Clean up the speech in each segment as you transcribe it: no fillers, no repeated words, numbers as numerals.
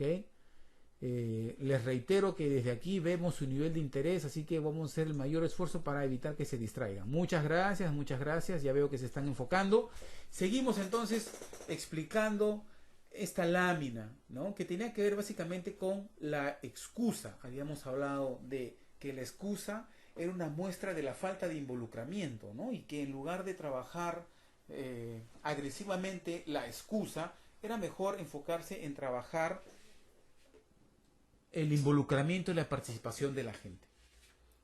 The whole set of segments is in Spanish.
¿ok? Les reitero que desde aquí vemos su nivel de interés, así que vamos a hacer el mayor esfuerzo para evitar que se distraigan. Muchas gracias, ya veo que se están enfocando. Seguimos entonces explicando esta lámina, ¿no? Que tenía que ver básicamente con la excusa. Habíamos hablado de que la excusa era una muestra de la falta de involucramiento, ¿no? Y que en lugar de trabajar agresivamente la excusa, era mejor enfocarse en trabajar el involucramiento y la participación de la gente.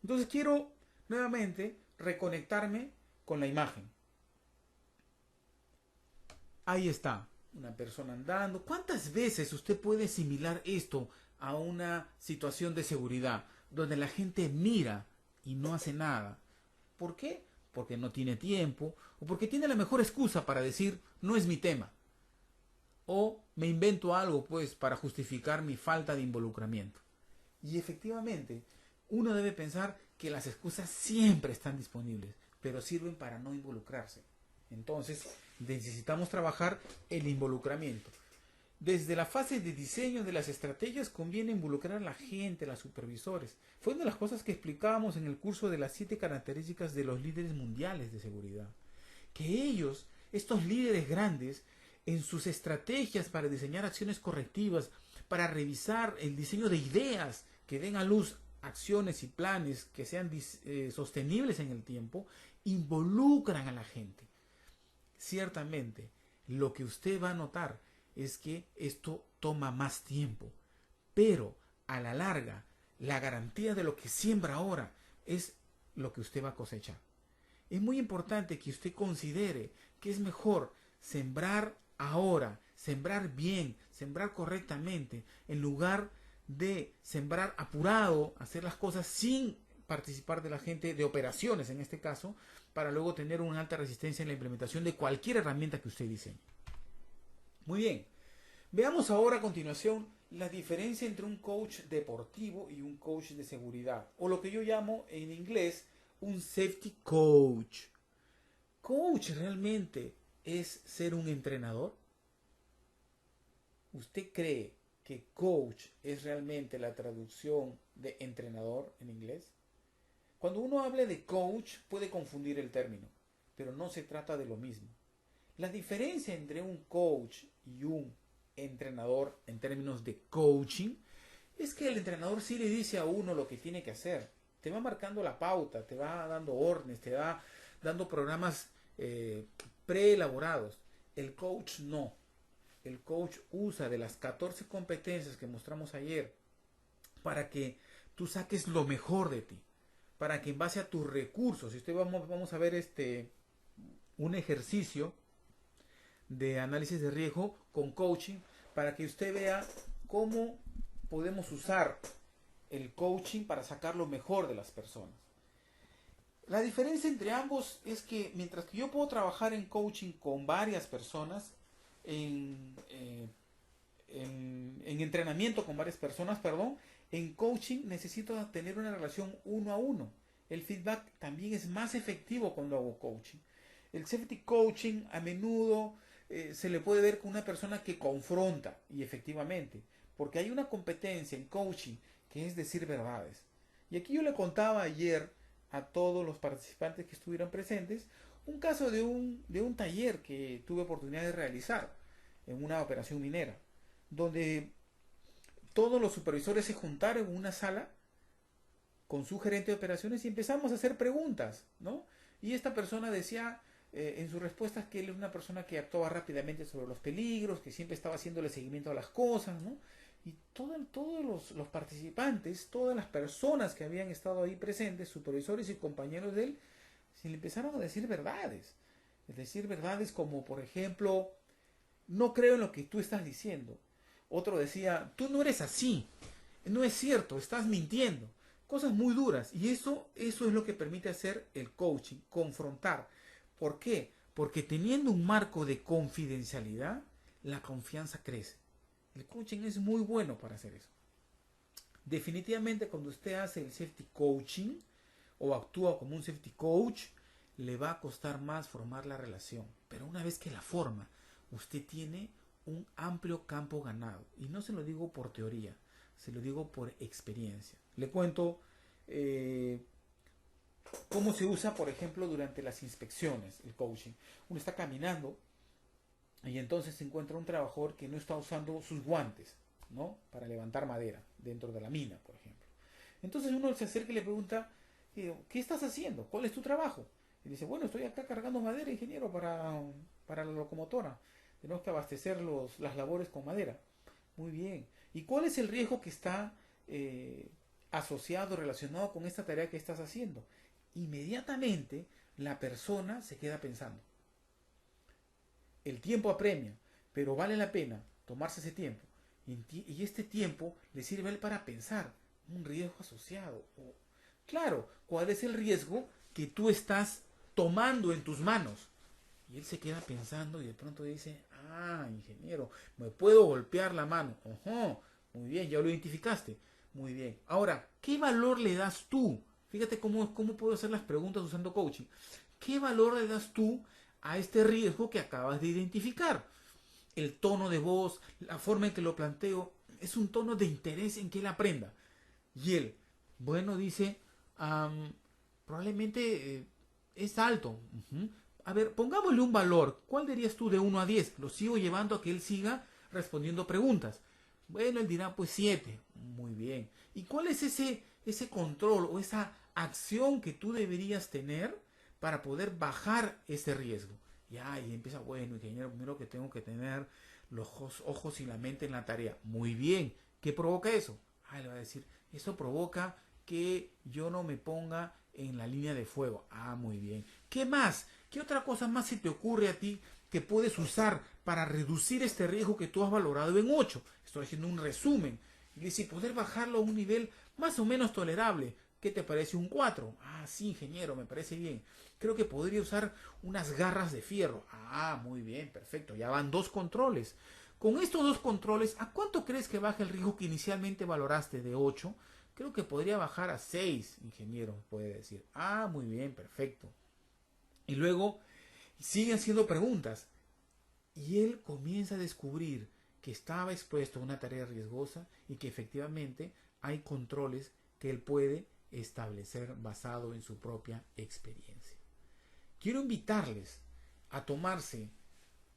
Entonces quiero nuevamente reconectarme con la imagen. Ahí está, una persona andando. ¿Cuántas veces usted puede asimilar esto a una situación de seguridad donde la gente mira y no hace nada? ¿Por qué? Porque no tiene tiempo o porque tiene la mejor excusa para decir no es mi tema. O me invento algo pues para justificar mi falta de involucramiento. Y efectivamente, uno debe pensar que las excusas siempre están disponibles, pero sirven para no involucrarse. Entonces, necesitamos trabajar el involucramiento. Desde la fase de diseño de las estrategias conviene involucrar a la gente, a los supervisores. Fue una de las cosas que explicábamos en el curso de las 7 características de los líderes mundiales de seguridad. Que ellos, estos líderes grandes, en sus estrategias para diseñar acciones correctivas, para revisar el diseño de ideas que den a luz acciones y planes que sean sostenibles en el tiempo, involucran a la gente. Ciertamente, lo que usted va a notar es que esto toma más tiempo, pero a la larga, la garantía de lo que siembra ahora es lo que usted va a cosechar. Es muy importante que usted considere que es mejor sembrar ahora, sembrar bien, sembrar correctamente, en lugar de sembrar apurado, hacer las cosas sin participar de la gente, de operaciones en este caso, para luego tener una alta resistencia en la implementación de cualquier herramienta que usted diseñe. Muy bien, veamos ahora a continuación la diferencia entre un coach deportivo y un coach de seguridad, o lo que yo llamo en inglés un safety coach. ¿Coach realmente es ser un entrenador? ¿Usted cree que coach es realmente la traducción de entrenador en inglés? Cuando uno hable de coach puede confundir el término, pero no se trata de lo mismo. La diferencia entre un coach y un entrenador en términos de coaching es que el entrenador sí le dice a uno lo que tiene que hacer. Te va marcando la pauta, te va dando órdenes, te va dando programas preelaborados. El coach no. El coach usa de las 14 competencias que mostramos ayer para que tú saques lo mejor de ti, para que en base a tus recursos, si usted vamos a ver un ejercicio de análisis de riesgo con coaching, para que usted vea cómo podemos usar el coaching para sacar lo mejor de las personas. La diferencia entre ambos es que mientras que yo puedo trabajar en coaching con varias personas, en entrenamiento con varias personas, perdón, en coaching necesito tener una relación uno a uno. El feedback también es más efectivo cuando hago coaching. El safety coaching a menudo se le puede ver con una persona que confronta, y efectivamente, porque hay una competencia en coaching que es decir verdades. Y aquí yo le contaba ayer a todos los participantes que estuvieron presentes un caso de un taller que tuve oportunidad de realizar en una operación minera, donde todos los supervisores se juntaron en una sala con su gerente de operaciones y empezamos a hacer preguntas, ¿no? Y esta persona decía en sus respuestas que él es una persona que actuaba rápidamente sobre los peligros, que siempre estaba haciéndole seguimiento a las cosas, ¿no? Y todos los participantes, todas las personas que habían estado ahí presentes, supervisores y compañeros de él, se le empezaron a decir verdades. Es decir, verdades como, por ejemplo, no creo en lo que tú estás diciendo. Otro decía, tú no eres así, no es cierto, estás mintiendo. Cosas muy duras. Y eso es lo que permite hacer el coaching, confrontar. ¿Por qué? Porque teniendo un marco de confidencialidad, la confianza crece. El coaching es muy bueno para hacer eso. Definitivamente cuando usted hace el safety coaching o actúa como un safety coach, le va a costar más formar la relación. Pero una vez que la forma, usted tiene un amplio campo ganado. Y no se lo digo por teoría, se lo digo por experiencia. Le cuento cómo se usa, por ejemplo, durante las inspecciones, el coaching. Uno está caminando y entonces se encuentra un trabajador que no está usando sus guantes, ¿no? Para levantar madera dentro de la mina, por ejemplo. Entonces uno se acerca y le pregunta, ¿qué estás haciendo? ¿Cuál es tu trabajo? Y dice, bueno, estoy acá cargando madera, ingeniero, para la locomotora. Tenemos que abastecer las labores con madera. Muy bien. ¿Y cuál es el riesgo que está asociado, relacionado con esta tarea que estás haciendo? Inmediatamente la persona se queda pensando. El tiempo apremia, pero vale la pena tomarse ese tiempo. Y este tiempo le sirve a él para pensar un riesgo asociado. Claro, ¿cuál es el riesgo que tú estás tomando en tus manos? Y él se queda pensando y de pronto dice, ingeniero, me puedo golpear la mano. Ojo, muy bien, ya lo identificaste. Muy bien. Ahora, ¿qué valor le das tú? Fíjate cómo puedo hacer las preguntas usando coaching. ¿Qué valor le das tú a este riesgo que acabas de identificar? El tono de voz, la forma en que lo planteo, es un tono de interés en que él aprenda. Y él, bueno, dice, probablemente es alto. A ver, pongámosle un valor. ¿Cuál dirías tú de 1 a 10? Lo sigo llevando a que él siga respondiendo preguntas. Bueno, él dirá pues 7. Muy bien. ¿Y cuál es ese control o esa acción que tú deberías tener para poder bajar ese riesgo? Y empieza, bueno, ingeniero, primero que tengo que tener los ojos y la mente en la tarea. Muy bien. ¿Qué provoca eso? Le va a decir, eso provoca que yo no me ponga en la línea de fuego. Muy bien. ¿Qué más? ¿Qué otra cosa más se te ocurre a ti que puedes usar para reducir este riesgo que tú has valorado en 8? Estoy haciendo un resumen. Y dice, poder bajarlo a un nivel más o menos tolerable. ¿Qué te parece un 4? Sí, ingeniero, me parece bien. Creo que podría usar unas garras de fierro. Muy bien, perfecto. Ya van 2 controles. Con estos 2 controles, ¿a cuánto crees que baja el riesgo que inicialmente valoraste de 8? Creo que podría bajar a 6, ingeniero, puede decir. Muy bien, perfecto. Y luego siguen haciendo preguntas. Y él comienza a descubrir que estaba expuesto a una tarea riesgosa y que efectivamente hay controles que él puede establecer basado en su propia experiencia. Quiero invitarles a tomarse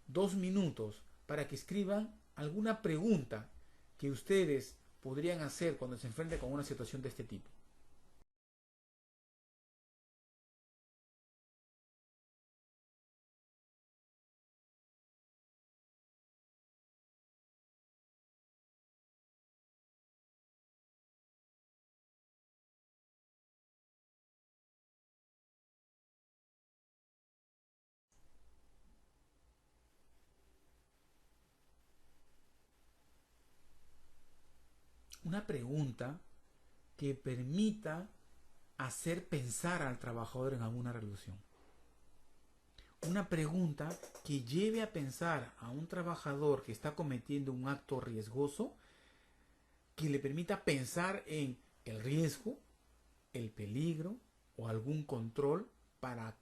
2 minutos para que escriban alguna pregunta que ustedes podrían hacer cuando se enfrenten con una situación de este tipo. Una pregunta que permita hacer pensar al trabajador en alguna resolución. Una pregunta que lleve a pensar a un trabajador que está cometiendo un acto riesgoso, que le permita pensar en el riesgo, el peligro o algún control para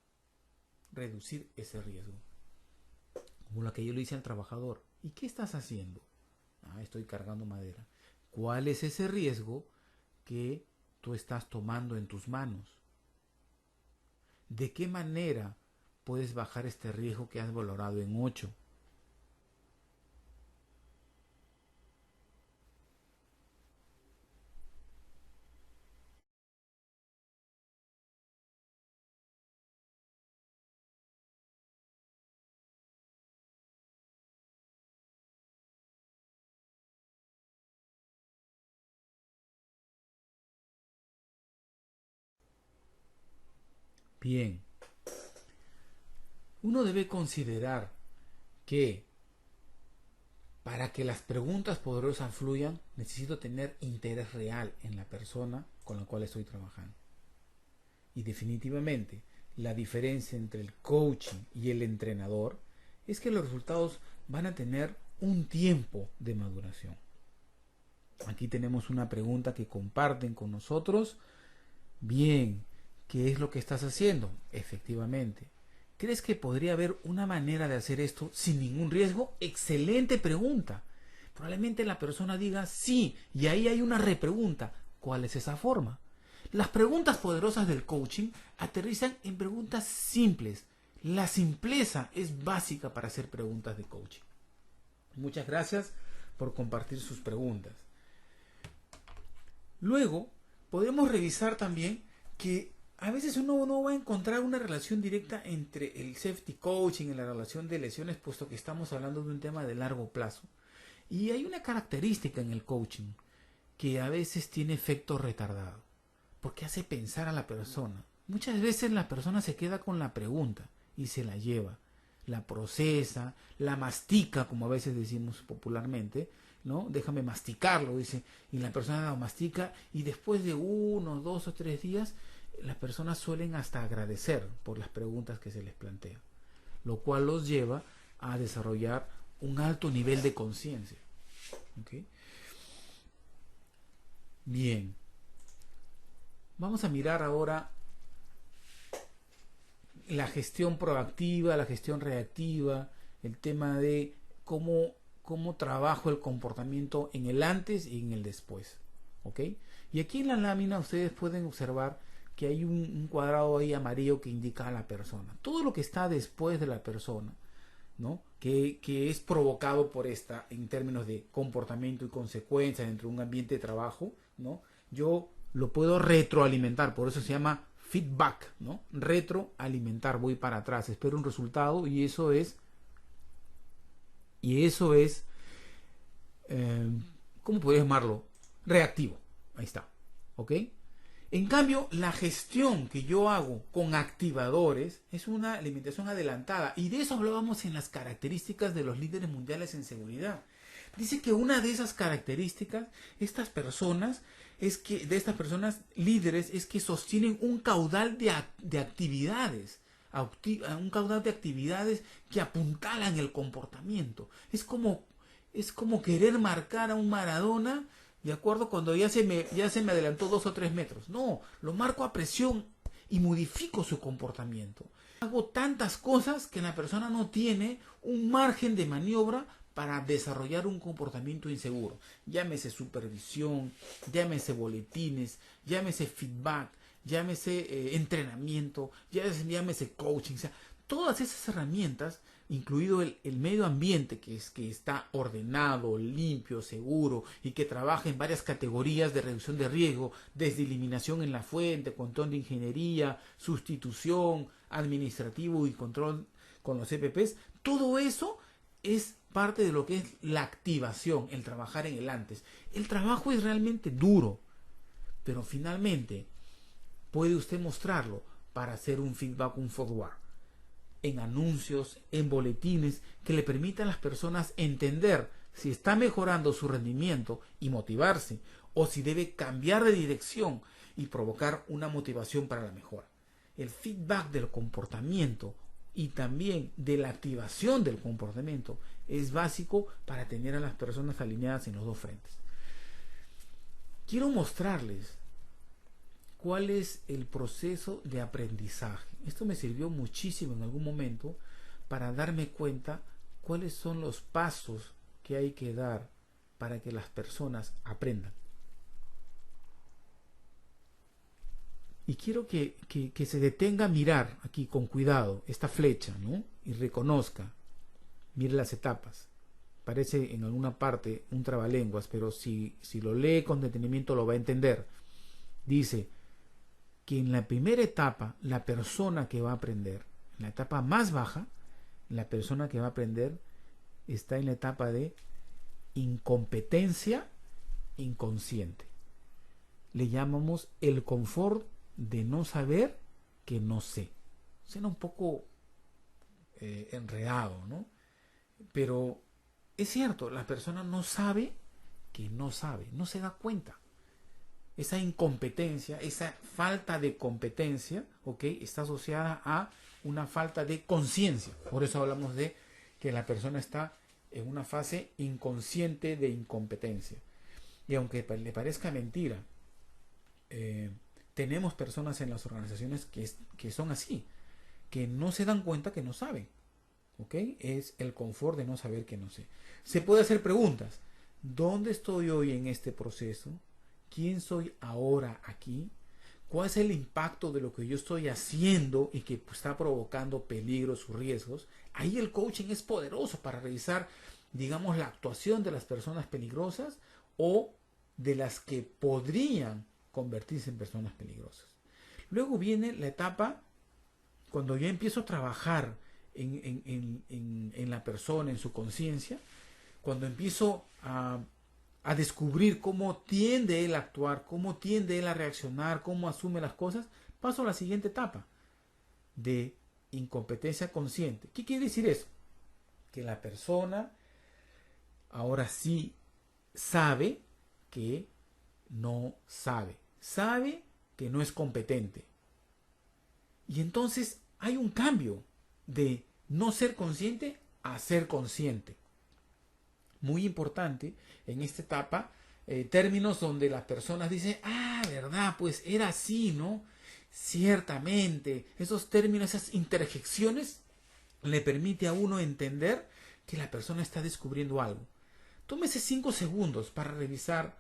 reducir ese riesgo. Como la que yo le hice al trabajador. ¿Y qué estás haciendo? Estoy cargando madera. ¿Cuál es ese riesgo que tú estás tomando en tus manos? ¿De qué manera puedes bajar este riesgo que has valorado en 8? Bien, uno debe considerar que para que las preguntas poderosas fluyan, necesito tener interés real en la persona con la cual estoy trabajando. Y definitivamente, la diferencia entre el coaching y el entrenador es que los resultados van a tener un tiempo de maduración. Aquí tenemos una pregunta que comparten con nosotros. Bien, ¿qué es lo que estás haciendo? Efectivamente, ¿Crees que podría haber una manera de hacer esto sin ningún riesgo? Excelente pregunta. Probablemente la persona diga sí, y ahí hay una repregunta. ¿Cuál es esa forma? Las preguntas poderosas del coaching aterrizan en preguntas simples. La simpleza es básica para hacer preguntas de coaching. Muchas gracias por compartir sus preguntas. Luego, podemos revisar también que a veces uno no va a encontrar una relación directa entre el safety coaching y la relación de lesiones, puesto que estamos hablando de un tema de largo plazo. Y hay una característica en el coaching que a veces tiene efecto retardado, porque hace pensar a la persona. Muchas veces la persona se queda con la pregunta y se la lleva, la procesa, la mastica, como a veces decimos popularmente, ¿no? Déjame masticarlo, dice, y la persona lo mastica, y después de 1, 2 o 3 días, las personas suelen hasta agradecer por las preguntas que se les plantea, lo cual los lleva a desarrollar un alto nivel de conciencia. ¿Okay? Bien. Vamos a mirar ahora la gestión proactiva, la gestión reactiva, el tema de cómo trabajo el comportamiento en el antes y en el después. ¿Ok? Y aquí en la lámina ustedes pueden observar que hay un cuadrado ahí amarillo que indica a la persona. Todo lo que está después de la persona, ¿no? Que es provocado por esta en términos de comportamiento y consecuencias dentro de un ambiente de trabajo, ¿no? Yo lo puedo retroalimentar, por eso se llama feedback, ¿no? Retroalimentar, voy para atrás, espero un resultado y eso es ¿cómo podría llamarlo? Reactivo, ahí está, ¿ok? En cambio, la gestión que yo hago con activadores es una alimentación adelantada. Y de eso hablábamos en las características de los líderes mundiales en seguridad. Dice que una de esas características, de estas personas líderes, es que sostienen un caudal de actividades. Un caudal de actividades que apuntalan el comportamiento. Es como querer marcar a un Maradona, de acuerdo, cuando ya se me adelantó 2 o 3 metros. No, lo marco a presión y modifico su comportamiento. Hago tantas cosas que la persona no tiene un margen de maniobra para desarrollar un comportamiento inseguro. Llámese supervisión, llámese boletines, llámese feedback, llámese entrenamiento, llámese coaching. O sea, todas esas herramientas, incluido el medio ambiente que está ordenado, limpio, seguro y que trabaja en varias categorías de reducción de riesgo, desde eliminación en la fuente, control de ingeniería, sustitución, administrativo y control con los EPPs, todo eso es parte de lo que es la activación, el trabajar en el antes. El trabajo es realmente duro, pero finalmente puede usted mostrarlo para hacer un feedback, un forward, en anuncios, en boletines, que le permitan a las personas entender si está mejorando su rendimiento y motivarse, o si debe cambiar de dirección y provocar una motivación para la mejora. El feedback del comportamiento y también de la activación del comportamiento es básico para tener a las personas alineadas en los dos frentes. Quiero mostrarles cuál es el proceso de aprendizaje. Esto me sirvió muchísimo en algún momento para darme cuenta cuáles son los pasos que hay que dar para que las personas aprendan. Y quiero que se detenga a mirar aquí con cuidado esta flecha, ¿no? Y reconozca, mire las etapas. Parece en alguna parte un trabalenguas, pero si lo lee con detenimiento lo va a entender. Dice que en la primera etapa, la persona que va a aprender, en la etapa más baja, la persona que va a aprender está en la etapa de incompetencia inconsciente. Le llamamos el confort de no saber que no sé. Suena un poco enredado, ¿no? Pero es cierto, la persona no sabe que no sabe, no se da cuenta. Esa incompetencia, esa falta de competencia, ¿ok?, está asociada a una falta de conciencia. Por eso hablamos de que la persona está en una fase inconsciente de incompetencia. Y aunque le parezca mentira, tenemos personas en las organizaciones que son así, que no se dan cuenta que no saben. ¿Ok? Es el confort de no saber que no sé. Se puede hacer preguntas. ¿Dónde estoy hoy en este proceso? ¿Quién soy ahora aquí? ¿Cuál es el impacto de lo que yo estoy haciendo y que está provocando peligros o riesgos? Ahí el coaching es poderoso para revisar, digamos, la actuación de las personas peligrosas o de las que podrían convertirse en personas peligrosas. Luego viene la etapa cuando yo empiezo a trabajar en la persona, en su conciencia, cuando empiezo a descubrir cómo tiende él a actuar, cómo tiende él a reaccionar, cómo asume las cosas, paso a la siguiente etapa de incompetencia consciente. ¿Qué quiere decir eso? Que la persona ahora sí sabe que no sabe, sabe que no es competente. Y entonces hay un cambio de no ser consciente a ser consciente. Muy importante en esta etapa, términos donde las personas dicen, ah, verdad, pues era así, ¿no? Ciertamente, esos términos, esas interjecciones, le permite a uno entender que la persona está descubriendo algo. Tómese 5 segundos para revisar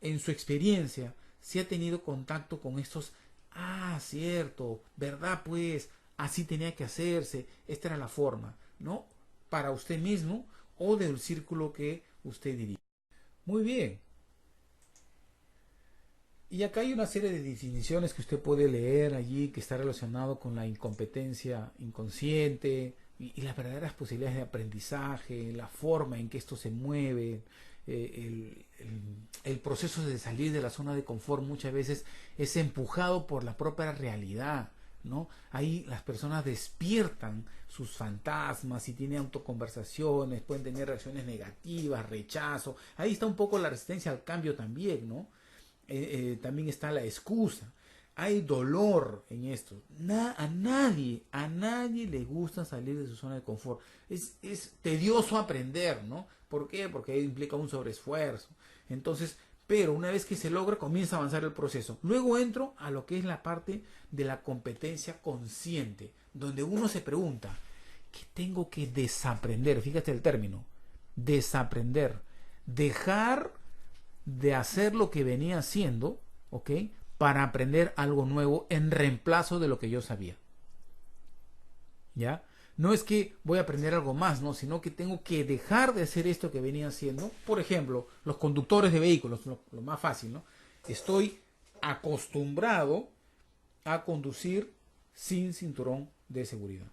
en su experiencia si ha tenido contacto con estos, ah, cierto, verdad, pues, así tenía que hacerse, esta era la forma, ¿no? Para usted mismo o del círculo que usted dirige. Muy bien. Y acá hay una serie de definiciones que usted puede leer allí que está relacionado con la incompetencia inconsciente y las verdaderas posibilidades de aprendizaje, la forma en que esto se mueve, el proceso de salir de la zona de confort muchas veces es empujado por la propia realidad, ¿no? Ahí las personas despiertan sus fantasmas y tienen autoconversaciones, pueden tener reacciones negativas, rechazo. Ahí está un poco la resistencia al cambio también, ¿no? También está la excusa. Hay dolor en esto. A nadie le gusta salir de su zona de confort. Es tedioso aprender, ¿no? ¿Por qué? Porque implica un sobreesfuerzo. Entonces, pero una vez que se logra, comienza a avanzar el proceso. Luego entro a lo que es la parte de la competencia consciente, donde uno se pregunta, ¿qué tengo que desaprender? Fíjate el término, desaprender. Dejar de hacer lo que venía haciendo, ¿ok? Para aprender algo nuevo en reemplazo de lo que yo sabía. ¿Ya? No es que voy a aprender algo más, ¿no? Sino que tengo que dejar de hacer esto que venía haciendo. Por ejemplo, los conductores de vehículos, lo más fácil, ¿no? Estoy acostumbrado a conducir sin cinturón de seguridad.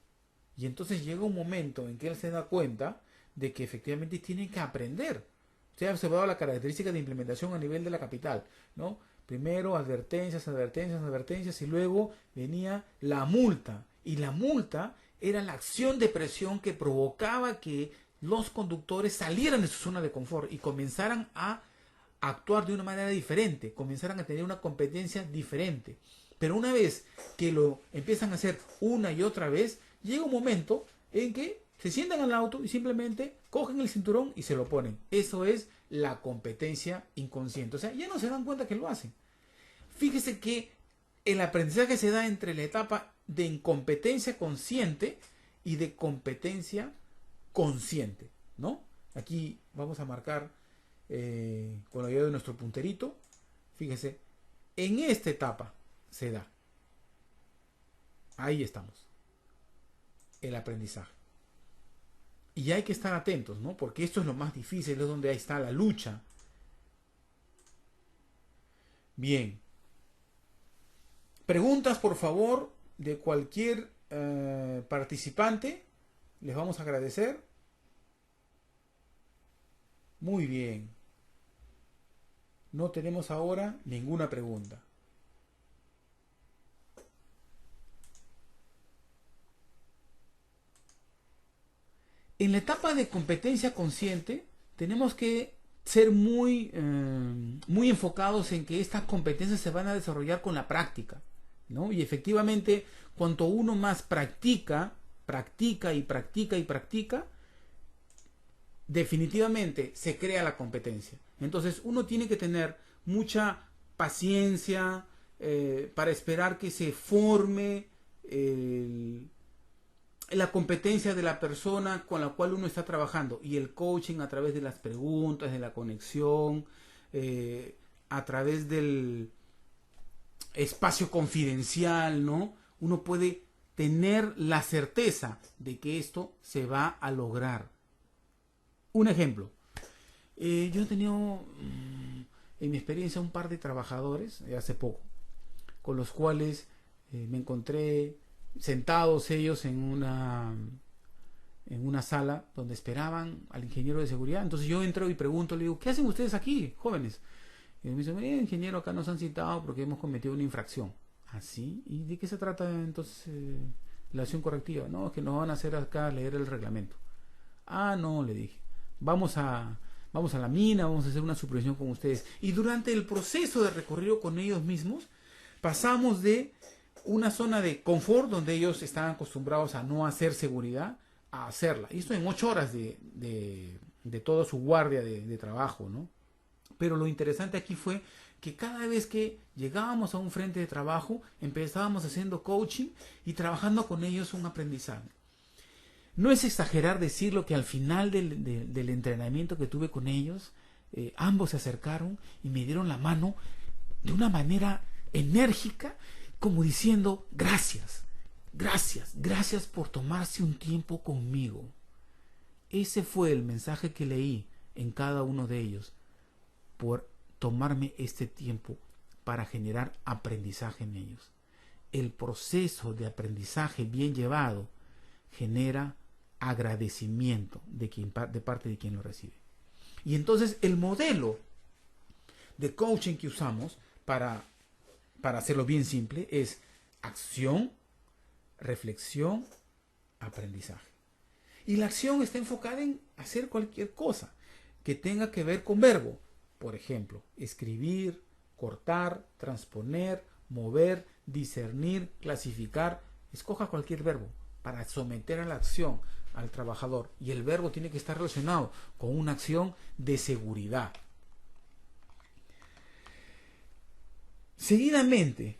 Y entonces llega un momento en que él se da cuenta de que efectivamente tiene que aprender. Usted ha observado la característica de implementación a nivel de la capital, ¿no? Primero advertencias, advertencias, advertencias y luego venía la multa. Y la multa era la acción de presión que provocaba que los conductores salieran de su zona de confort y comenzaran a actuar de una manera diferente, comenzaran a tener una competencia diferente. Pero una vez que lo empiezan a hacer una y otra vez, llega un momento en que se sientan al auto y simplemente cogen el cinturón y se lo ponen. Eso es la competencia inconsciente. O sea, ya no se dan cuenta que lo hacen. Fíjese que el aprendizaje se da entre la etapa de incompetencia consciente y de competencia consciente, ¿no? Aquí vamos a marcar con la ayuda de nuestro punterito. Fíjese, en esta etapa se da. Ahí estamos. El aprendizaje. Y hay que estar atentos, ¿no? Porque esto es lo más difícil, es donde ahí está la lucha. Bien. Preguntas, por favor, de cualquier participante. Les vamos a agradecer. Muy bien. No tenemos ahora ninguna pregunta. En la etapa de competencia consciente tenemos que ser muy enfocados en que estas competencias se van a desarrollar con la práctica, ¿no? Y efectivamente, cuanto uno más practica, definitivamente se crea la competencia. Entonces uno tiene que tener mucha paciencia para esperar que se forme la competencia de la persona con la cual uno está trabajando, y el coaching a través de las preguntas, de la conexión, a través del espacio confidencial, ¿no? Uno puede tener la certeza de que esto se va a lograr. Un ejemplo. Yo he tenido en mi experiencia un par de trabajadores hace poco, con los cuales me encontré sentados ellos en una sala donde esperaban al ingeniero de seguridad. Entonces yo entro y pregunto, le digo, ¿qué hacen ustedes aquí, jóvenes? Y me dice, ingeniero, acá nos han citado porque hemos cometido una infracción. ¿Ah, sí? ¿Y de qué se trata entonces la acción correctiva? No, es que nos van a hacer acá leer el reglamento. Ah, no, le dije. Vamos a la mina, vamos a hacer una supervisión con ustedes. Y durante el proceso de recorrido con ellos mismos, pasamos de una zona de confort donde ellos estaban acostumbrados a no hacer seguridad, a hacerla. Y esto en 8 horas de toda su guardia de trabajo, ¿no? Pero lo interesante aquí fue que cada vez que llegábamos a un frente de trabajo, empezábamos haciendo coaching y trabajando con ellos un aprendizaje. No es exagerar decirlo que al final del entrenamiento que tuve con ellos, ambos se acercaron y me dieron la mano de una manera enérgica, como diciendo, gracias, gracias, gracias por tomarse un tiempo conmigo. Ese fue el mensaje que leí en cada uno de ellos, por tomarme este tiempo para generar aprendizaje en ellos. El proceso de aprendizaje bien llevado genera agradecimiento de parte de quien lo recibe. Y entonces el modelo de coaching que usamos para hacerlo bien simple es acción, reflexión, aprendizaje. Y la acción está enfocada en hacer cualquier cosa que tenga que ver con verbo. Por ejemplo, escribir, cortar, transponer, mover, discernir, clasificar. Escoja cualquier verbo para someter a la acción al trabajador. Y el verbo tiene que estar relacionado con una acción de seguridad. Seguidamente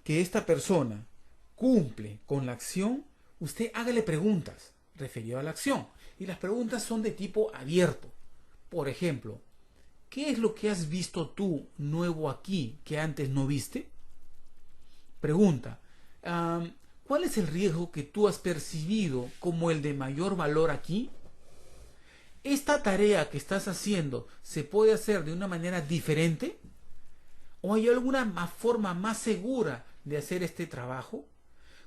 que esta persona cumple con la acción, usted hágale preguntas referidas a la acción. Y las preguntas son de tipo abierto. Por ejemplo, ¿qué es lo que has visto tú nuevo aquí que antes no viste? Pregunta, ¿cuál es el riesgo que tú has percibido como el de mayor valor aquí? ¿Esta tarea que estás haciendo se puede hacer de una manera diferente? ¿O hay alguna forma más segura de hacer este trabajo?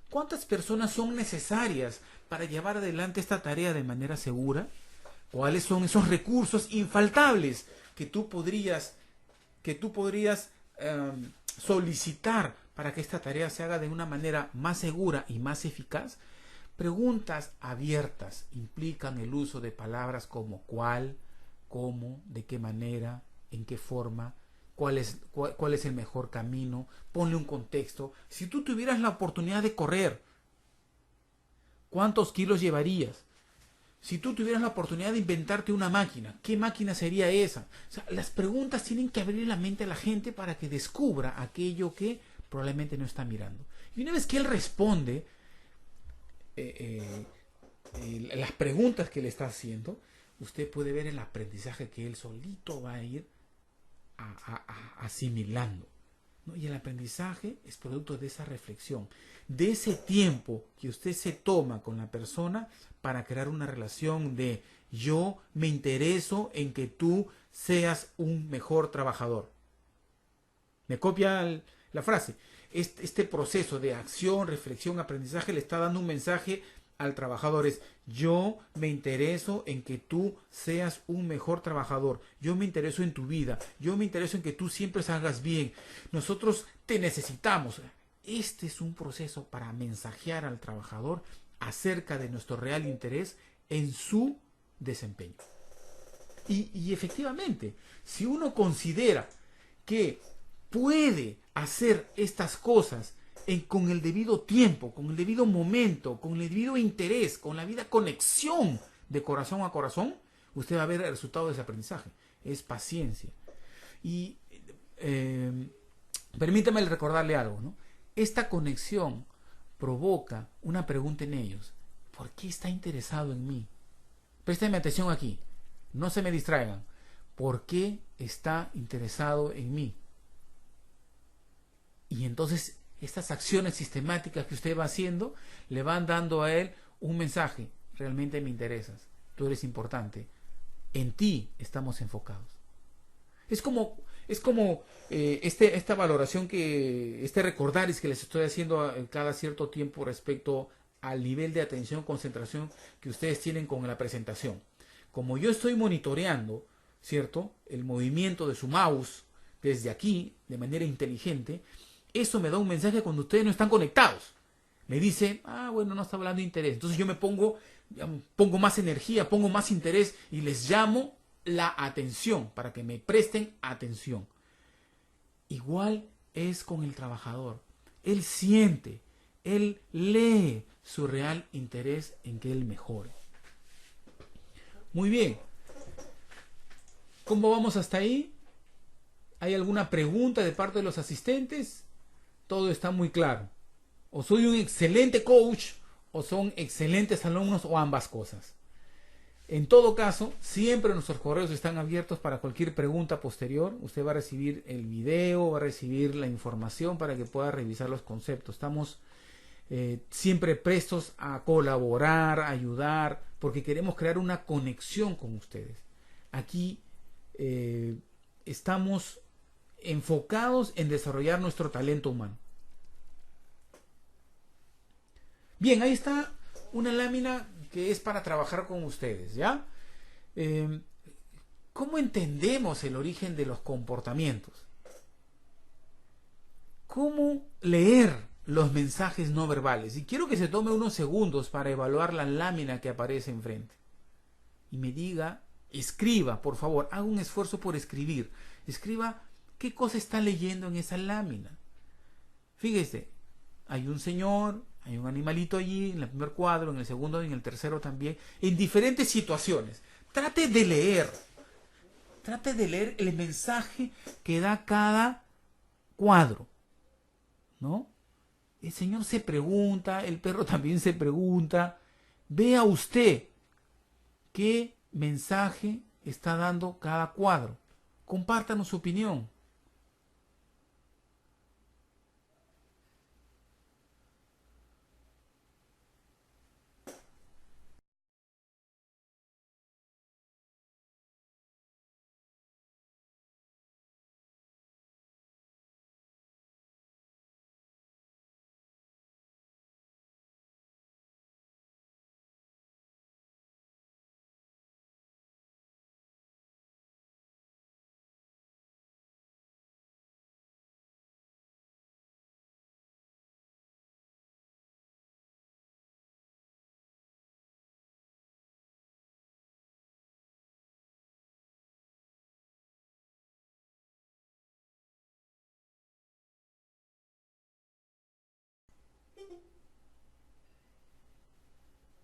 ¿Cuántas personas son necesarias para llevar adelante esta tarea de manera segura? ¿Cuáles son esos recursos infaltables que tú podrías solicitar para que esta tarea se haga de una manera más segura y más eficaz? Preguntas abiertas implican el uso de palabras como cuál, cómo, de qué manera, en qué forma, cuál es el mejor camino. Ponle un contexto. Si tú tuvieras la oportunidad de correr, ¿cuántos kilos llevarías? Si tú tuvieras la oportunidad de inventarte una máquina, ¿qué máquina sería esa? O sea, las preguntas tienen que abrir la mente a la gente para que descubra aquello que probablemente no está mirando. Y una vez que él responde las preguntas que le está haciendo, usted puede ver el aprendizaje que él solito va a ir asimilando, ¿no? Y el aprendizaje es producto de esa reflexión, de ese tiempo que usted se toma con la persona para crear una relación de yo me intereso en que tú seas un mejor trabajador. ¿Me copia la frase? Este proceso de acción, reflexión, aprendizaje le está dando un mensaje al trabajador. Es yo me intereso en que tú seas un mejor trabajador. Yo me intereso en tu vida. Yo me intereso en que tú siempre salgas bien. Nosotros te necesitamos. Este es un proceso para mensajear al trabajador acerca de nuestro real interés en su desempeño. Y efectivamente, si uno considera que puede hacer estas cosas con el debido tiempo, con el debido momento, con el debido interés, con la vida conexión de corazón a corazón, usted va a ver el resultado de ese aprendizaje. Es paciencia. Y permítame recordarle algo, ¿no? Esta conexión provoca una pregunta en ellos. ¿Por qué está interesado en mí? Préstenme atención aquí. No se me distraigan. ¿Por qué está interesado en mí? Y entonces estas acciones sistemáticas que usted va haciendo le van dando a él un mensaje. Realmente me interesas. Tú eres importante. En ti estamos enfocados. Es como esta valoración este recordaris que les estoy haciendo cada cierto tiempo respecto al nivel de atención, concentración que ustedes tienen con la presentación. Como yo estoy monitoreando, ¿cierto?, el movimiento de su mouse desde aquí, de manera inteligente, eso me da un mensaje cuando ustedes no están conectados. Me dice, bueno, no está hablando de interés. Entonces yo me pongo más energía, pongo más interés y les llamo la atención para que me presten atención. Igual es con el trabajador. Él siente, él lee su real interés en que él mejore. Muy bien. ¿Cómo vamos hasta ahí? ¿Hay alguna pregunta de parte de los asistentes? Todo está muy claro. O soy un excelente coach, o son excelentes alumnos, o ambas cosas. En todo caso, siempre nuestros correos están abiertos para cualquier pregunta posterior. Usted va a recibir el video, va a recibir la información para que pueda revisar los conceptos. Estamos siempre prestos a colaborar, a ayudar, porque queremos crear una conexión con ustedes. Aquí estamos enfocados en desarrollar nuestro talento humano. Bien, ahí está una lámina que es para trabajar con ustedes, ¿ya? ¿Cómo entendemos el origen de los comportamientos? ¿Cómo leer los mensajes no verbales? Y quiero que se tome unos segundos para evaluar la lámina que aparece enfrente. Y me diga, escriba, por favor, haga un esfuerzo por escribir. Escriba qué cosa está leyendo en esa lámina. Fíjese, hay un señor, hay un animalito allí, en el primer cuadro, en el segundo y en el tercero también, en diferentes situaciones. Trate de leer el mensaje que da cada cuadro, ¿no? El señor se pregunta, el perro también se pregunta. Vea usted qué mensaje está dando cada cuadro. Compártanos su opinión.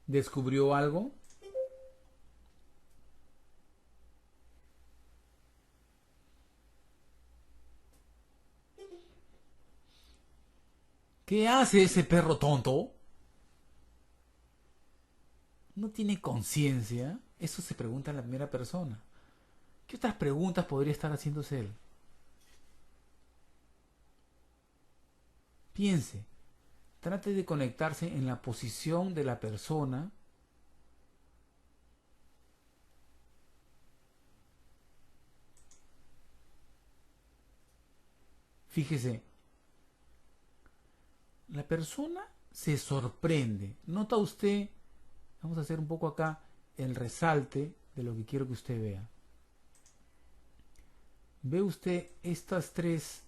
¿Descubrió algo? ¿Qué hace ese perro tonto? ¿No tiene conciencia? Eso se pregunta la primera persona. ¿Qué otras preguntas podría estar haciéndose él? Piense, trate de conectarse en la posición de la persona. Fíjese, la persona se sorprende. ¿Nota usted? Vamos a hacer un poco acá el resalte de lo que quiero que usted vea. Ve usted estas tres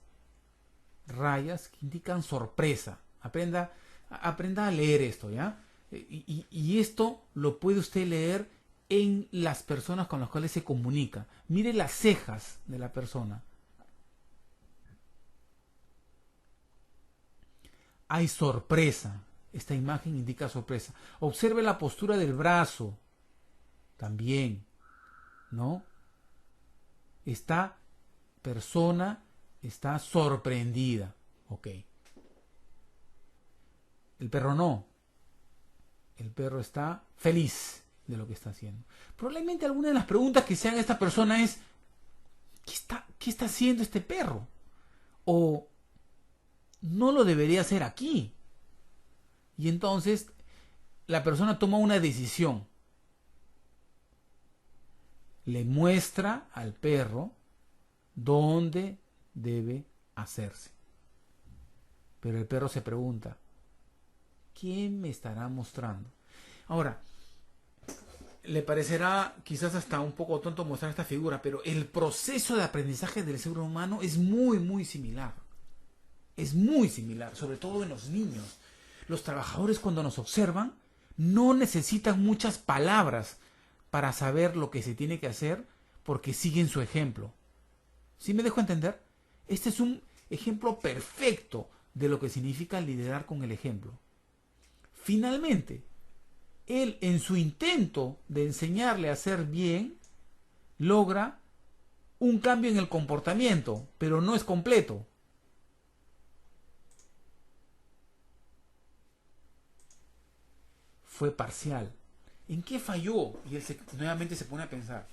rayas que indican sorpresa. Aprenda a leer esto, ¿ya? Y esto lo puede usted leer en las personas con las cuales se comunica. Mire las cejas de la persona. Hay sorpresa. Esta imagen indica sorpresa. Observe la postura del brazo. También, ¿no? Esta persona está sorprendida. Ok. El perro no. El perro está feliz de lo que está haciendo. Probablemente alguna de las preguntas que se haga esta persona es, ¿qué está haciendo este perro? O no lo debería hacer aquí. Y entonces la persona toma una decisión. Le muestra al perro dónde debe hacerse. Pero el perro se pregunta, ¿quién me estará mostrando? Ahora, le parecerá quizás hasta un poco tonto mostrar esta figura, pero el proceso de aprendizaje del ser humano es muy, muy similar. Es muy similar, sobre todo en los niños. Los trabajadores, cuando nos observan, no necesitan muchas palabras para saber lo que se tiene que hacer porque siguen su ejemplo. ¿Sí me dejo entender? Este es un ejemplo perfecto de lo que significa liderar con el ejemplo. Finalmente, él, en su intento de enseñarle a hacer bien, logra un cambio en el comportamiento, pero no es completo. Fue parcial. ¿En qué falló? Y él nuevamente se pone a pensar.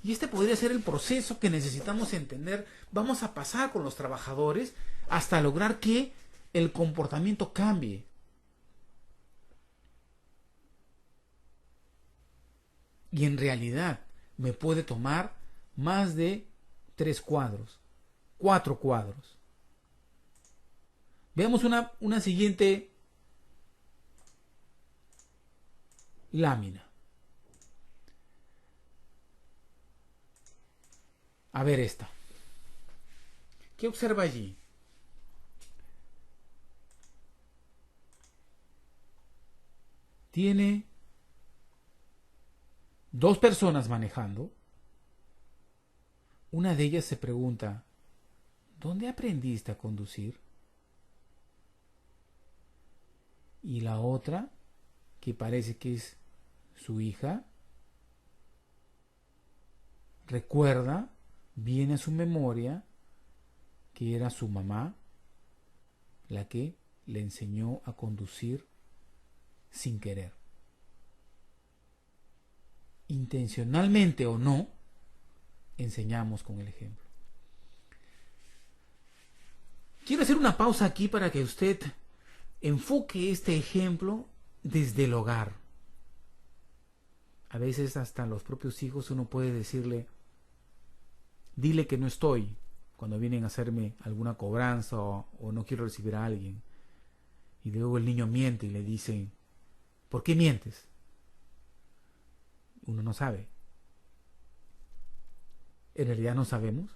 Y este podría ser el proceso que necesitamos entender. Vamos a pasar con los trabajadores hasta lograr que el comportamiento cambie. Y en realidad me puede tomar más de 3 cuadros, 4 cuadros. Veamos una siguiente lámina. A ver esta. ¿Qué observa allí? Tiene 2 personas manejando. Una de ellas se pregunta, ¿dónde aprendiste a conducir? Y la otra, que parece que es su hija, recuerda, viene a su memoria que era su mamá la que le enseñó a conducir sin querer. Intencionalmente o no, enseñamos con el ejemplo. Quiero hacer una pausa aquí para que usted enfoque este ejemplo desde el hogar. A veces hasta los propios hijos uno puede decirle, dile que no estoy cuando vienen a hacerme alguna cobranza o no quiero recibir a alguien. Y luego el niño miente y le dice, ¿por qué mientes? Uno no sabe. En realidad no sabemos.